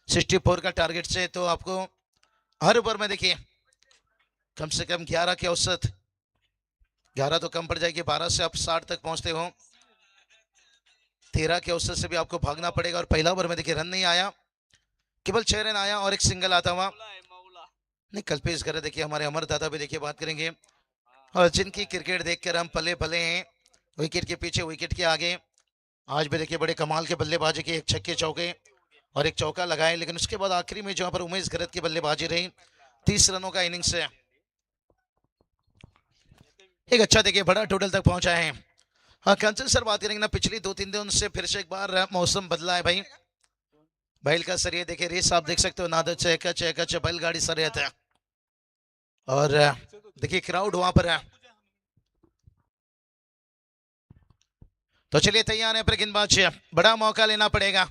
64 का टारगेट से, तो आपको हर ओवर में देखिए कम से कम 11 की औसत, 11 तो कम पड़ जाएगी, 12 से आप 60 तक पहुंचते हो, 13 के औसत से भी आपको भागना पड़ेगा। और पहला ओवर में देखिए रन नहीं आया, केवल 6 रन आया और एक सिंगल आता हुआ। नहीं कल्पेश करे देखिए, हमारे अमर दादा भी देखिए बात करेंगे, और जिनकी क्रिकेट देखकर हम पले पले हैं, विकेट के पीछे विकेट के आगे, आज भी देखिए बड़े कमाल के बल्लेबाजी के, एक छक्के चौके और एक चौका लगाए, लेकिन उसके बाद आखिरी में जहां पर उमेश घरत की बल्लेबाजी रही, 30 रनों का इनिंग्स है, एक अच्छा देखिए बड़ा टोटल तक पहुंचा है। हाँ कंचन सर बात करेंगे ना, पिछली 2-3 दिन से फिर से एक बार मौसम बदला है भाई। बैल का सर ये देखिए रेस आप देख सकते हो, नादर चेक बैलगाड़ी सर है। और देखिए क्राउड वहां पर है। तो चलिए तैयार है पर गेंदबाज, बड़ा मौका लेना पड़ेगा।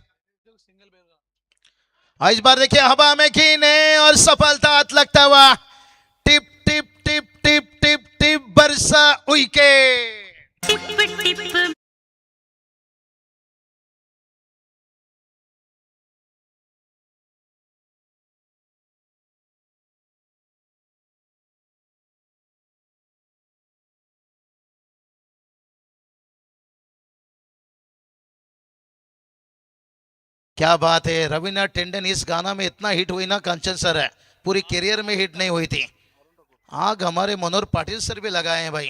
इस बार देखिए हवा में कीने और सफलता हाथ लगता हुआ, tip tip tip tip tip tip बरसा विकेट। क्या बात है, रवीना टेंडन इस गाना में इतना हिट हुई ना कंचन सर है, पूरी करियर में हिट नहीं हुई थी। आग हमारे मनोहर पाटिल सर भी लगाए हैं भाई,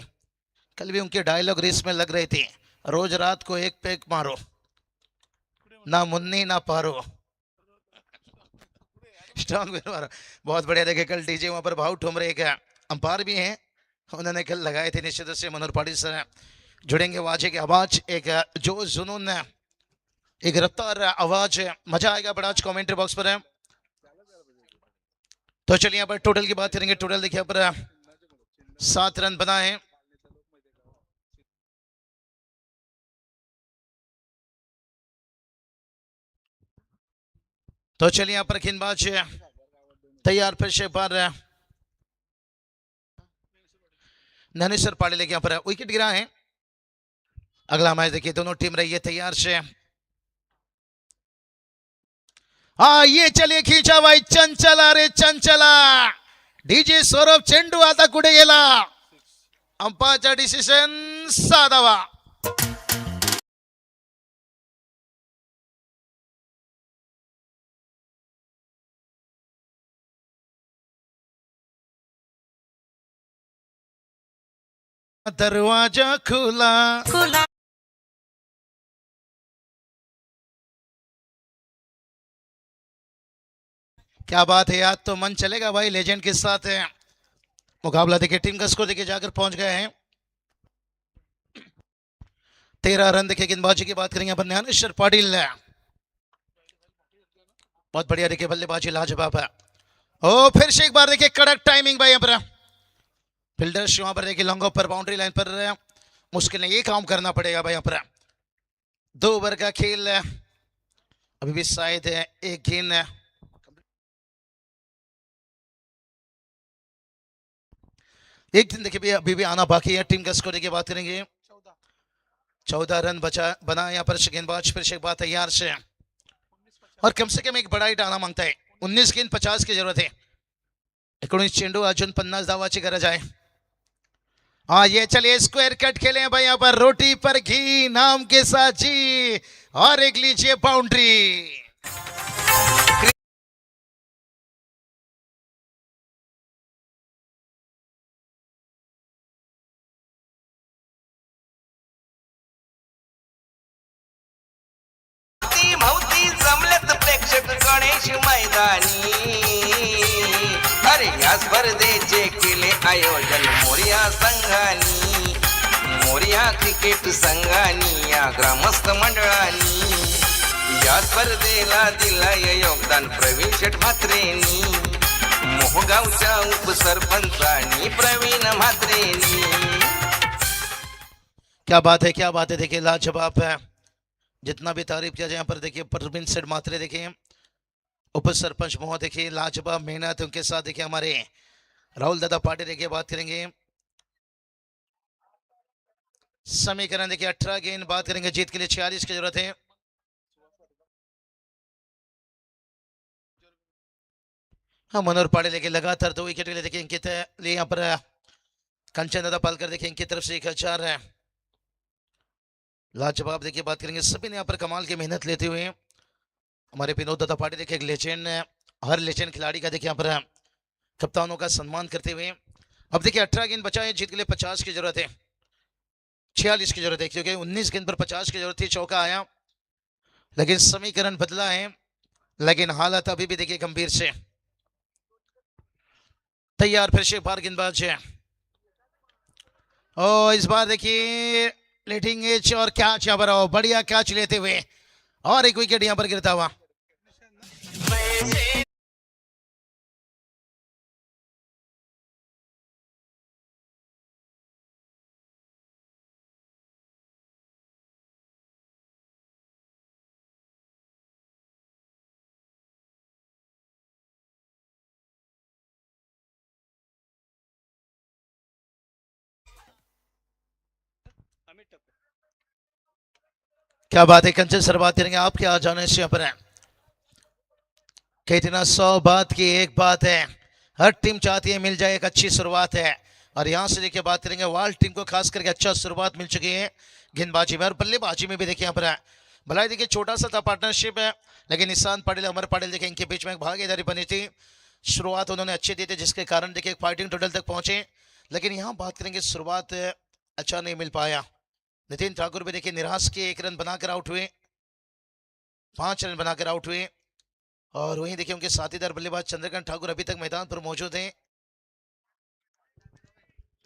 कल भी उनके डायलॉग रेस में लग रही थी, रोज रात को एक पैक मारो, ना मुन्नी ना पारो, स्ट्रॉन्ग मारो। बहुत बढ़िया देखे कल डीजे वहां पर भाव ठुमरे एक अंपायर भी हैं, उन्होंने कल लगाए थे। निश्चित रूप से मनोहर पाटिल सर जुड़ेंगे, वाजे की आवाज, एक जो जुनून, एक रफ्तार आवाज, मजा आएगा बड़ा आज कमेंट्री बॉक्स पर है। तो चलिए यहाँ पर टोटल की बात करेंगे। टोटल देखिए पर 7 रन बनाए। तो चलिए यहाँ पर गेंदबाज तैयार, फिर से बार नैनेश्वर पाटिल लेके यहाँ पर विकेट गिरा है। अगला मैच देखिए, दोनों टीम रही है तैयार से। हाँ ये चलिए खींचा भाई, चंचला रे चंचला, डीजे सौरभ चेंडू आता कुठे गेला, अंपायरचा डिसिजन साधावा। दरवाजा खुला खुला। क्या बात है, आज तो मन चलेगा भाई लेजेंड के साथ है मुकाबला। देखिए टीम का स्कोर देखिए जाकर पहुंच गए हैं 13 रन। देखिए गेंदबाजी की बात करेंगे अपन, ज्ञानेश्वर पाटिल, बहुत बढ़िया देखिए बल्लेबाजी लाजवाब है। ओ फिर से एक बार देखिए कड़क टाइमिंग भाई, यहाँ पर फील्डर्स वहां पर देखिए लॉन्ग ऑफ पर, बाउंड्री लाइन पर मुश्किल नहीं, ये काम करना पड़ेगा भाई। यहाँ पर 2 ओवर का खेल, अभी भी शायद एक गेंद, एक दिन देखिए अभी भी आना बाकी है। टीम का स्कोर की बात करेंगे, 14 रन बचा बना यहाँ पर गेंदबाज, फिर से एक बात तैयार से, और कम से कम एक बड़ा हिट आना मांगता है। 19 गेंद 50 की जरूरत है, 19 चेंडू अजून 50 धावाची गरज आहे। हाँ ये चलिए स्क्वायर कट खेले भाई यहाँ पर, रोटी पर घी नाम के साथ जी, और एक लीजिए बाउंड्री। भवती जमलेत प्रेक्षक गणेश मैदानी, अरे या स्पर्धेचे केले आयोजन मोरिया संघानी, मोरिया क्रिकेट संघानी, या ग्रामस्थ मंडळानी, या स्पर्धेला दिलाय योगदान प्रवीण शेठ म्हात्रेंनी, मोहगावच्या उपसरपंचानी प्रवीण म्हात्रेंनी। क्या बात है, क्या बात है, देखिए लाजवाब है, जितना भी तारीफ किया जाए यहाँ पर देखिए प्रवीण सेठ मात्रे, देखिए उप सरपंच मोह, देखिए लाजवाब मेहनत उनके साथ। देखिए हमारे राहुल दादा पाटिल, देखिए बात करेंगे समीकरण, देखिए 18 गेंद, बात करेंगे जीत के लिए 46 की जरूरत है। हाँ मनोहर पाटिल देखिए लगातार 2 विकेट के लिए, देखिए इनके लिए यहाँ पर कंचन दादा पालकर, देखिए इनकी तरफ से 1000 है। लाजवाब देखिए बात करेंगे, सभी ने यहाँ पर कमाल की मेहनत लेते हुए, हमारे विनोद दादा पाटिल देखिए एक लेजेंड, हर लेजेंड खिलाड़ी का देखिए यहाँ पर कप्तानों का सम्मान करते हुए अब देखिए 18 गेंद बचा है, जीत के लिए 50 की जरूरत है, 46 की जरूरत है, क्योंकि 19 गेंद पर 50 की जरूरत थी, चौका आया, लेकिन समीकरण बदला है, लेकिन हालत अभी भी देखिए गंभीर से। तैयार फिर से एक बार गेंदबाज है, और इस बार देखिए लेटिंग एज और कैच यहाँ पर, बढ़िया कैच लेते हुए और एक विकेट यहाँ पर गिरता हुआ। क्या बात है, कंचन सर बात करेंगे, आप क्या जाने से यहाँ पर है, कहते ना 100 बात की एक बात है, हर टीम चाहती है मिल जाए, एक अच्छी शुरुआत है, और यहाँ से देखिए बात करेंगे वर्ल्ड टीम को खास करके अच्छा शुरुआत मिल चुकी है गेंदबाजी में और बल्लेबाजी में भी। देखिए यहाँ पर है, भलाई देखिए छोटा सा था पार्टनरशिप है, लेकिन निशांत पाटिल अमर पाटिल देखिए इनके बीच में एक भागीदारी बनी थी, शुरुआत उन्होंने अच्छी दी थी, जिसके कारण देखिए फाइटिंग टोटल तक पहुंचे, लेकिन यहाँ बात करेंगे शुरुआत अच्छा नहीं मिल पाया। नितिन ठाकुर भी देखिए निराश के 1 रन बनाकर आउट हुए, 5 रन बनाकर आउट हुए, और वहीं देखिए उनके साथीदार बल्लेबाज चंद्रकांत ठाकुर अभी तक मैदान पर मौजूद हैं।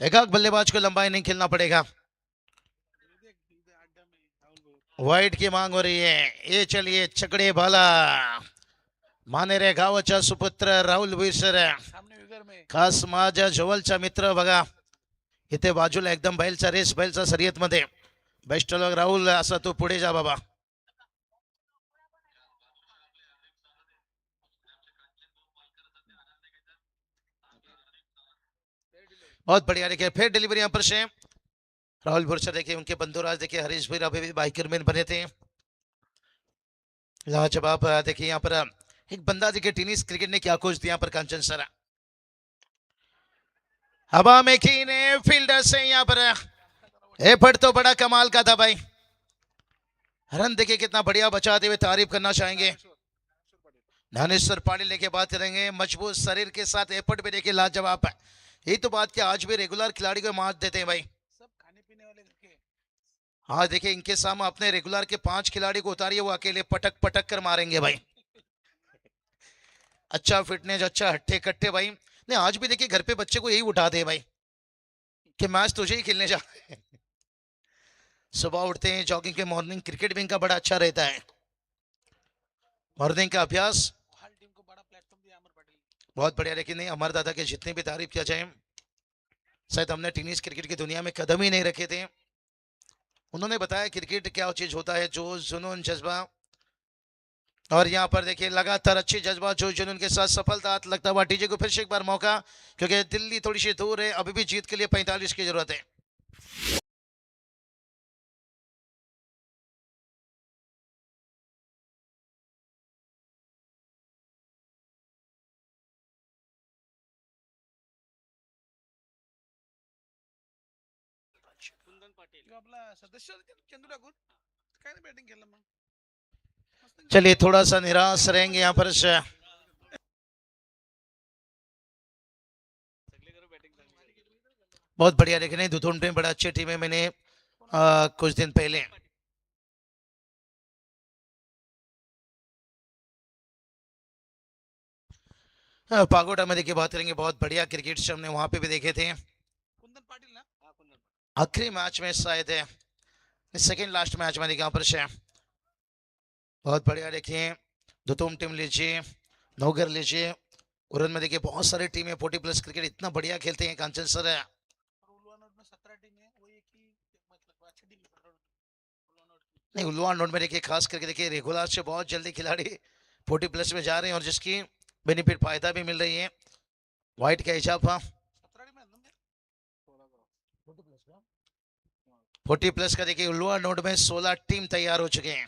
एकाक बल्लेबाज को लंबा इनिंग खेलना पड़ेगा, वाइड की मांग हो रही है, ये चलिए छकड़े भाला माने रे गावाचा सुपुत्र राहुल विसर, खास माझ्या जवळचा मित्र बघा इथे बाजूला एकदम बैलचा रेस, बैलचा शर्यत मध्ये बेस्ट ऑफ लक राहुल, असा तू पुढे जा बाबा। बहुत बढ़िया, देखिए फिर डिलीवरी यहाँ पर से राहुल भुरसर, देखिए उनके बंधुराज देखिए हरीश भाई अभी भी बाइकर मैन बने थे, लाजवाब। देखिए यहाँ पर एक बंदा देखिए टेनिस क्रिकेट ने क्या कोच दिया यहाँ पर कांचन सर, हवा में कीने फील्डर से यहाँ पर एफर्ट तो बड़ा कमाल का था भाई, रन देखिए कितना बढ़िया बचाते हुए, तारीफ करना चाहेंगे ज्ञानेश्वर पाटिल। लेके बात करेंगे मजबूत शरीर के साथ एफर्ट भी देखिए लाजवाब है, यही तो बात कि आज भी रेगुलर खिलाड़ी को मात देते हैं भाई, सब खाने पीने वाले के। हाँ देखिए इनके सामने अपने रेगुलर के 5 खिलाड़ी को उतारिए, वो अकेले पटक पटक कर मारेंगे भाई, अच्छा फिटनेस, अच्छा हट्टे कट्टे भाई। नहीं आज भी देखिए घर पे बच्चे को यही उठा दे भाई कि मैच तुझे ही खेलने जा सुबह उठते हैं जॉगिंग के, मॉर्निंग क्रिकेट भी इनका बड़ा अच्छा रहता है, मॉर्निंग का अभ्यास बहुत बढ़िया। लेकिन नहीं अमर दादा के जितनी भी तारीफ किया जाए, शायद हमने टेनिस क्रिकेट की दुनिया में कदम ही नहीं रखे थे, उन्होंने बताया क्रिकेट क्या चीज होता है, जो जुनून जज्बा, और यहाँ पर देखिए लगातार अच्छी जज्बा जो जुनून के साथ सफलता हाथ लगता हुआ। टीजे को फिर से एक बार मौका, क्योंकि दिल्ली थोड़ी सी दूर है, अभी भी जीत के लिए 45 की जरूरत है। चलिए थोड़ा सा निराश रहेंगे यहाँ पर से, बहुत बढ़िया। लेकिन नहीं दुधुन टीम बड़ा अच्छी टीम है, मैंने कुछ दिन पहले पागोटा में देखिए बात करेंगे, बहुत बढ़िया क्रिकेट से हमने वहां पे भी देखे थे, आखिरी मैच में शायद है, सेकेंड लास्ट मैच में देखिए यहाँ पर से बहुत बढ़िया। देखिए दुतुम टीम लीजिए, नौगर लीजिए, उरन में देखिए बहुत सारी टीम है, 40+ क्रिकेट इतना बढ़िया खेलते हैं कांचन सर है। नहीं उल्लुआ नोट में देखिए खास करके देखिए रेगुलर से बहुत जल्दी खिलाड़ी 40+ में जा रहे हैं, और जिसकी बेनिफिट फायदा भी मिल रही है। व्हाइट का इजाफा 40+ का देखिए उल्लुआ नोट में 16 टीम तैयार हो चुके हैं,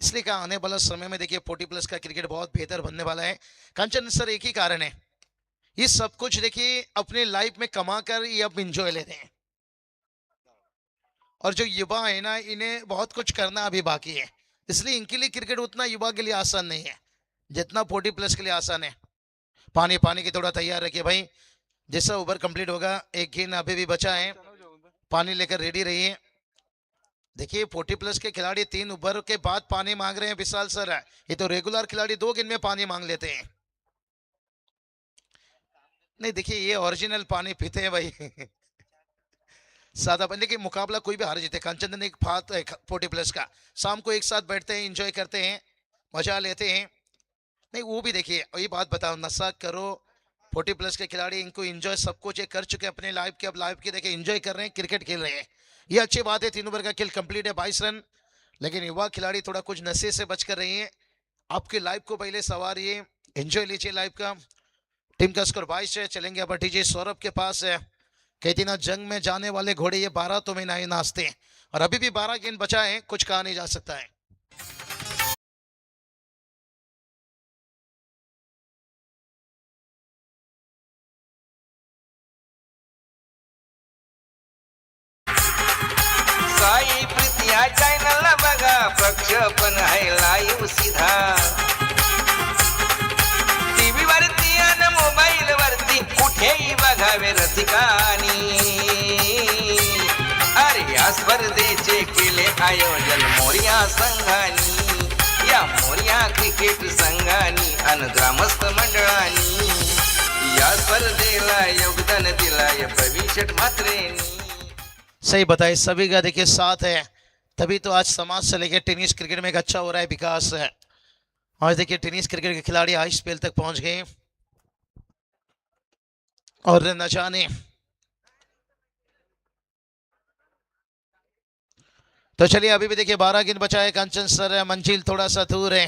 इसलिए कहा आने वाला समय में देखिए 40+ का क्रिकेट बहुत बेहतर बनने वाला है। कंचन सर एक ही कारण है, ये सब कुछ देखिए अपने लाइफ में कमा कर ये अब इंजॉय लेते हैं, और जो युवा है ना इन्हें बहुत कुछ करना अभी बाकी है, इसलिए इनके लिए क्रिकेट उतना युवा के लिए आसान नहीं है जितना 40+ के लिए आसान है। पानी पानी की थोड़ा तैयार रखिए भाई, जैसा ओवर कंप्लीट होगा, एक गेंद अभी भी बचा है, पानी लेकर रेडी रहिए। देखिए 40 प्लस के खिलाड़ी 3 ओवर के बाद पानी मांग रहे हैं विशाल सर। ये तो रेगुलर खिलाड़ी 2 गेंद में पानी मांग लेते हैं। नहीं देखिए ये ओरिजिनल पानी पीते हैं भाई। सादा बंदे के मुकाबला कोई भी हार जीते। कंचन एक फात 40 प्लस का शाम को एक साथ बैठते हैं, एंजॉय करते हैं, मजा लेते हैं। नहीं वो भी देखिए, वही बात बताओ, नशा करो 40 प्लस के खिलाड़ी, इनको एंजॉय सब कुछ ये कर चुके हैं अपने लाइफ के, अब लाइफ के देखिए एंजॉय कर रहे हैं, क्रिकेट खेल रहे हैं, ये अच्छी बात है। 3 ओवर का खेल कंप्लीट है, 22 रन। लेकिन युवा खिलाड़ी थोड़ा कुछ नशे से बच कर रही है। आपकी लाइफ को पहले सवारिए, एंजॉय लीजिए लाइफ का। टीम का स्कोर 22 है। चलेंगे अब डीजे सौरभ के पास है। कहती ना जंग में जाने वाले घोड़े ये 12 तो में नहीं नाचते हैं, और अभी भी 12 गेंद बचा है, कुछ कहा नहीं जा सकता है। साई प्रीती या चॅनलला बघा, प्रक्षेपण आहे लाईव्ह सीधा, टीव्ही वरती आणि मोबाईल वरती कुठेही बघावे रसिकानी। अरे या स्पर्धेचे केले आयोजन मोरया संघानी, या मोरया क्रिकेट संघानी आणि ग्रामस्थ मंडळानी, या स्पर्धेला योगदान दिलाय प्रवीण शेठ म्हात्रेंनी। सही बताए, सभी का देखिए साथ है, तभी तो आज समाज से लेकर टेनिस क्रिकेट में एक अच्छा हो रहा है विकास है। आज देखिए टेनिस क्रिकेट के खिलाड़ी आईपीएल तक पहुंच गए, और न जाने तो चलिए अभी भी देखिए 12 गेंद बचा है। कंचन सर मंजिल थोड़ा सा दूर है,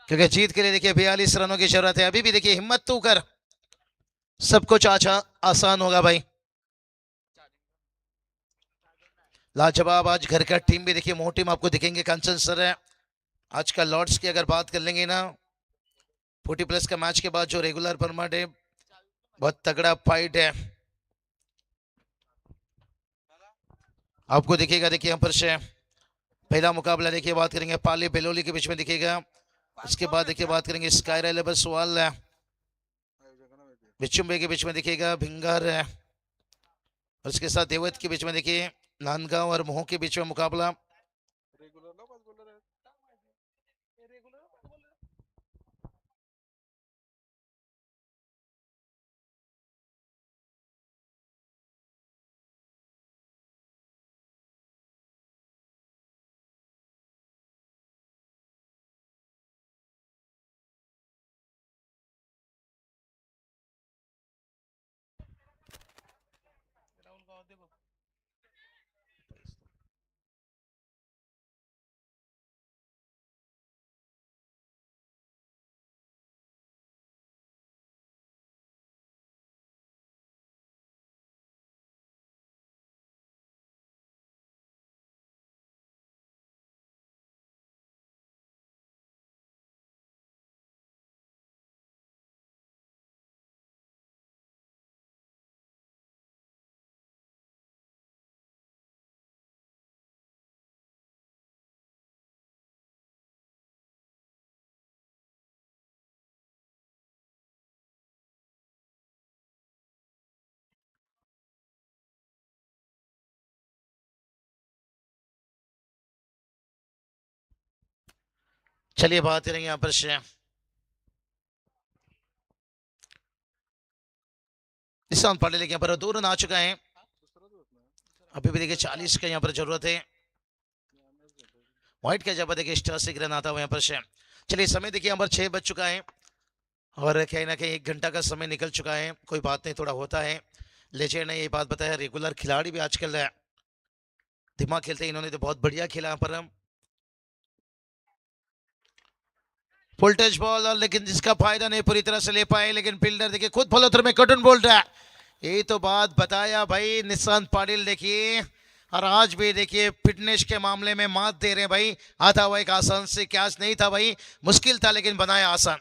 क्योंकि जीत के लिए देखिए 42 रनों की जरूरत है। अभी भी देखिए हिम्मत तू कर, सब कुछ अच्छा आसान होगा भाई। लाजवाब आज घर का टीम भी देखिए, मोटी टीम आपको दिखेंगे। कंचन सर है आज का लॉर्ड्स की अगर बात कर लेंगे ना, 40 प्लस का मैच के बाद जो रेगुलर फॉर्मेट है, बहुत तगड़ा फाइट है आपको दिखेगा। देखिए यहाँ पर से पहला मुकाबला देखिए बात करेंगे पाली बेलोली के बीच में दिखेगा। उसके बाद देखिए बात करेंगे स्काई रेलेबल सवाल है बिचुम्बे के बीच में दिखेगा भिंगार है, और उसके साथ देवत के बीच में देखिए नांदगांव और मोह के बीच में मुकाबला। चलिए बात करेंगे यहाँ पर से निशांत पाटिल यहाँ पर 2 रन आ चुका है। अभी भी देखिए 40 का यहाँ पर जरूरत है। व्हाइट का जब देखिए स्टार से रन आता हुआ यहाँ पर से। चलिए समय देखिए यहाँ पर 6 बज चुका है, और कहीं ना कहीं 1 घंटा का समय निकल चुका है। कोई बात नहीं, थोड़ा होता है। लेजेंड ने ये बात बताया, रेगुलर खिलाड़ी भी आजकल दिमाग खेलते हैं, इन्होंने तो बहुत बढ़िया खेला यहाँ पर। हम फुल टच बॉल, और लेकिन जिसका फायदा नहीं पूरी तरह से ले पाए, लेकिन फील्डर देखिए खुद फॉलोथ्रू में कटन बोल्ट है। यही तो बात बताया भाई निशांत पाटिल देखिए, और आज भी देखिए फिटनेस के मामले में मात दे रहे हैं भाई। आता हुआ एक आसान से कैच नहीं था भाई, मुश्किल था लेकिन बनाया आसान।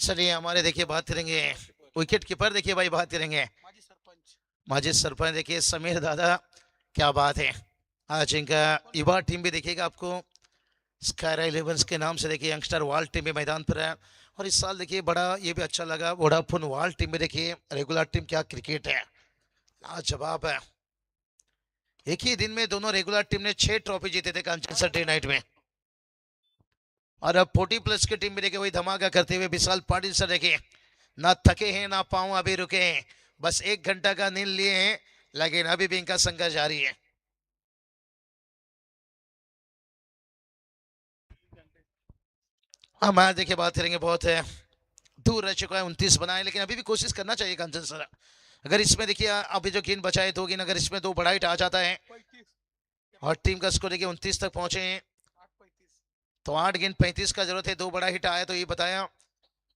चलिए हमारे देखिए बात करेंगे विकेट कीपर, देखिए भाई बात करेंगे माजी सरपंच, देखिए समीर दादा, क्या बात है। आज इनका युवा टीम भी देखिएगा आपको स्कायरा 11 के नाम से, देखिए यंगस्टर वाल टीम भी मैदान पर है। और इस साल देखिए बड़ा ये भी अच्छा लगा, वोडाफोन वाल टीम में देखिए रेगुलर टीम, क्या क्रिकेट है, लाजवाब है। एक ही दिन में दोनों रेगुलर टीम ने 6 ट्रॉफी जीते थे कंचन सैटरडे नाइट में। और अब 40+ की टीम में देखिए वही धमाका करते हुए विशाल पाटिल सर देखिए, ना थके हैं ना पाँव अभी रुके हैं, बस 1 घंटा का नींद लिए हैं, लेकिन अभी भी इनका संघर्ष जारी है। हाँ मैच देखिए बात करेंगे, बहुत है दूर रह चुका है, 29 बनाए, लेकिन अभी भी कोशिश करना चाहिए कंचन सर। अगर इसमें देखिए अभी जो गेंद बचाए 2 गेंद, अगर इसमें 2 बड़ा हिट आ जाता है और टीम का स्कोर देखिए 29 तक पहुंचे हैं, तो 8 गेंद 35 का जरूरत है, 2 बड़ा हिट आया तो ये बताया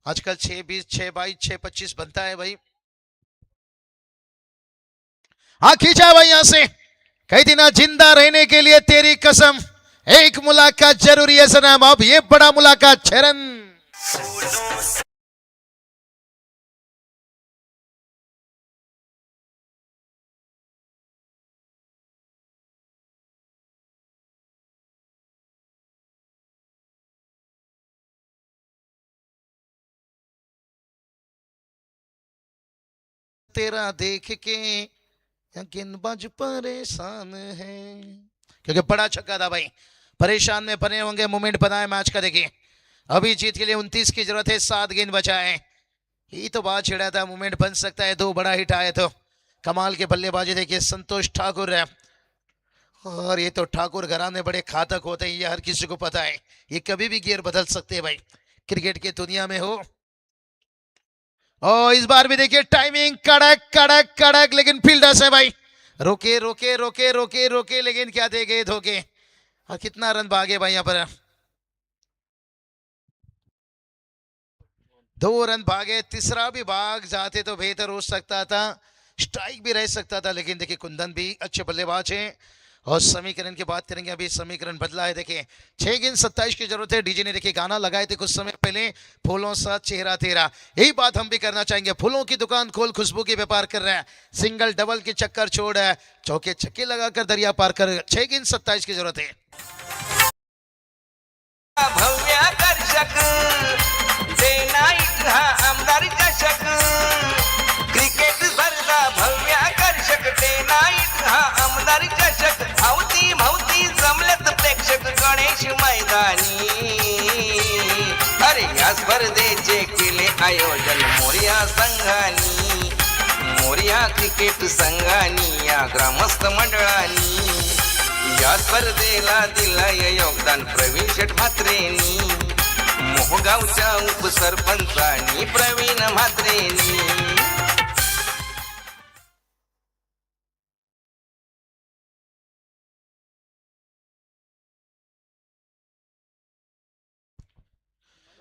आजकल 6-20 6-22 6-25 बनता है भाई। हाँ खींचा भाई यहां से, कई दिन जिंदा रहने के लिए तेरी कसम, एक मुलाकात जरूरी है सनम, अब ये बड़ा मुलाकात 6 रन। तेरा देख के गेंदबाज परेशान है, क्योंकि बड़ा छक्का था भाई, परेशान में बने होंगे, मोमेंट बनाए मैच का देखिए। अभी जीत के लिए 29 की जरूरत है, 7 गेंद बचाए, ये तो बात छिड़ा था, मोमेंट बन सकता है, 2 बड़ा हिट आए तो कमाल के बल्लेबाजी देखिए संतोष ठाकुर है। और ये तो ठाकुर घराने बड़े घातक होते हैं, ये हर किसी को पता है, ये कभी भी गियर बदल सकते हैं भाई, क्रिकेट की दुनिया में हो। और इस बार भी देखिए टाइमिंग कड़क कड़क कड़क, लेकिन फील्डर्स है भाई, रोके रोके रोके रोके रोके, लेकिन क्या दे गए धोखे। और कितना रन भागे भाई यहाँ पर, 2 रन भागे, तीसरा भी भाग जाते तो बेहतर हो सकता था, स्ट्राइक भी रह सकता था, लेकिन देखिए कुंदन भी अच्छे बल्लेबाज हैं। और समीकरण की बात करेंगे, अभी समीकरण बदला है देखिए, 6 गेंद 27 की जरूरत है। डीजे ने देखिए गाना लगाए थे कुछ समय पहले, फूलों सा चेहरा तेरा, यही बात हम भी करना चाहेंगे। फूलों की दुकान खोल, खुशबू की व्यापार कर रहा है, सिंगल डबल के चक्कर छोड़ है, चौके छक्के लगाकर दरिया पार कर, 6 गेंद 27 की जरूरत है। भव्याकर्षक डे नाईट हा आमदार चषक, क्रिकेट स्पर्धा भव्याकर्षक डे नाईट हा आमदार चषक, अवती भवती जमलत प्रेक्षक गणेश मैदानी, अरे या स्पर्धेचे केले आयोजन मोरया संघानी, मोरया क्रिकेट संघानी या ग्रामस्थ मंडळानी, या स्पर्धेला दिलंय योगदान प्रवीण शेठ म्हात्रेंनी, मोहगावच्या उपसरपंचांनी प्रवीण म्हात्रेंनी।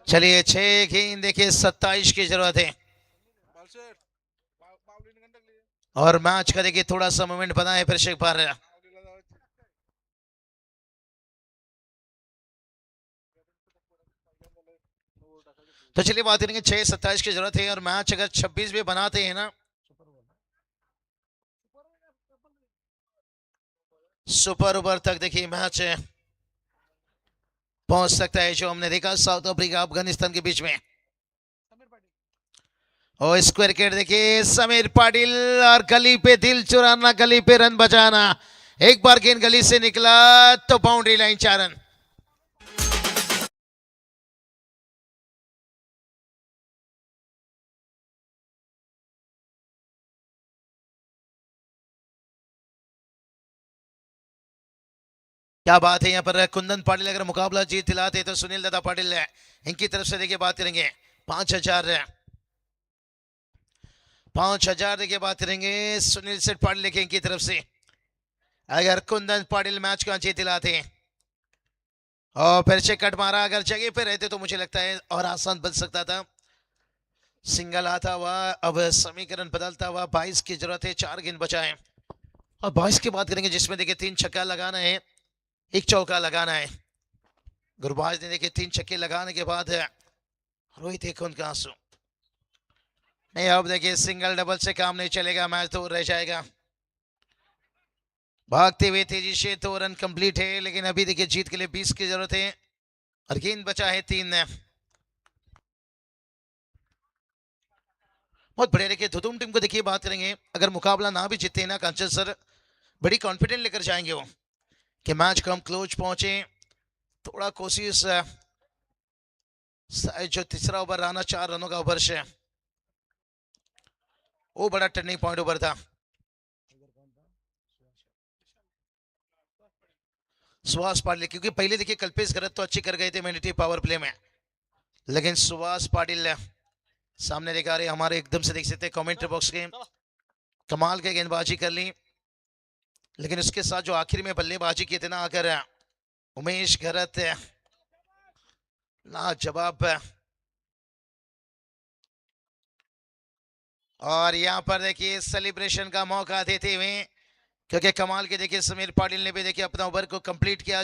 चलिए 6 गेंद देखिए 27 की जरूरत है, और मैच का देखिए थोड़ा सा मोमेंट बना है प्रेक्षक पर। तो चलिए बात करेंगे, 6-27 की जरूरत है, और मैच अगर 26 भी बनाते हैं ना, सुपर ओवर तक देखिए मैच पहुंच सकता है, जो हमने देखा साउथ अफ्रीका अफगानिस्तान के बीच में। और स्क्वायर विकेट देखिए समीर पाटिल, और गली पे दिल चुराना, गली पे रन बचाना, एक बार गेंद गली से निकला तो बाउंड्री लाइन 4 रन। क्या बात है यहाँ पर, कुंदन पाटिल अगर मुकाबला जीत दिलाते तो सुनील दादा पाटिल है, इनकी तरफ से देखिए बात करेंगे 5,000 देखिए बात करेंगे सुनील सेठ पाटिल लेके इनकी तरफ से। अगर कुंदन पाटिल मैच को जीत दिलाते और फिर से कट मारा, अगर जगह पे रहते तो मुझे लगता है और आसान बन सकता था। सिंगल आता हुआ, अब समीकरण बदलता हुआ, 22 की जरूरत है, 4 गेंद बचाए। और 22 की बात करेंगे जिसमें देखिए 3 छक्का लगाना है, 1 चौका लगाना है। गुरबाज ने देखिए 3 छक्के लगाने के बाद रोहित एक उनका आंसू, नहीं, अब देखिए सिंगल डबल से काम नहीं चलेगा, मैच दूर रह जाएगा। भागते हुए तेजी से 2 रन कंप्लीट है, लेकिन अभी देखिए जीत के लिए 20 की जरूरत है और गेंद बचा है 3। बहुत बढ़िया। देखिए धुधुम टीम को देखिए बात करेंगे, अगर मुकाबला ना भी जीते ना कांचन सर, बड़ी कॉन्फिडेंट लेकर जाएंगे वो कि मैच को हम क्लोज पहुंचे। थोड़ा कोशिश जो तीसरा ओवर आना 4 रनों का ओवर से, वो बड़ा टर्निंग पॉइंट ओवर था। सुहास पाटिल, क्योंकि पहले देखिए कल्पेश गरत तो अच्छी कर गए थे मैनिटी पावर प्ले में, लेकिन सुहास पाटिल सामने दिखा रहे हमारे, एकदम से देख सकते हैं कमेंट्री बॉक्स के, कमाल के गेंदबाजी कर ली। लेकिन उसके साथ जो आखिर में बल्लेबाजी किए थे ना, अगर उमेश घरत लाजवाब। और यहाँ पर देखिए सेलिब्रेशन का मौका देते हुए, क्योंकि कमाल के देखिए समीर पाटिल ने भी देखिए अपना ओवर को कंप्लीट किया।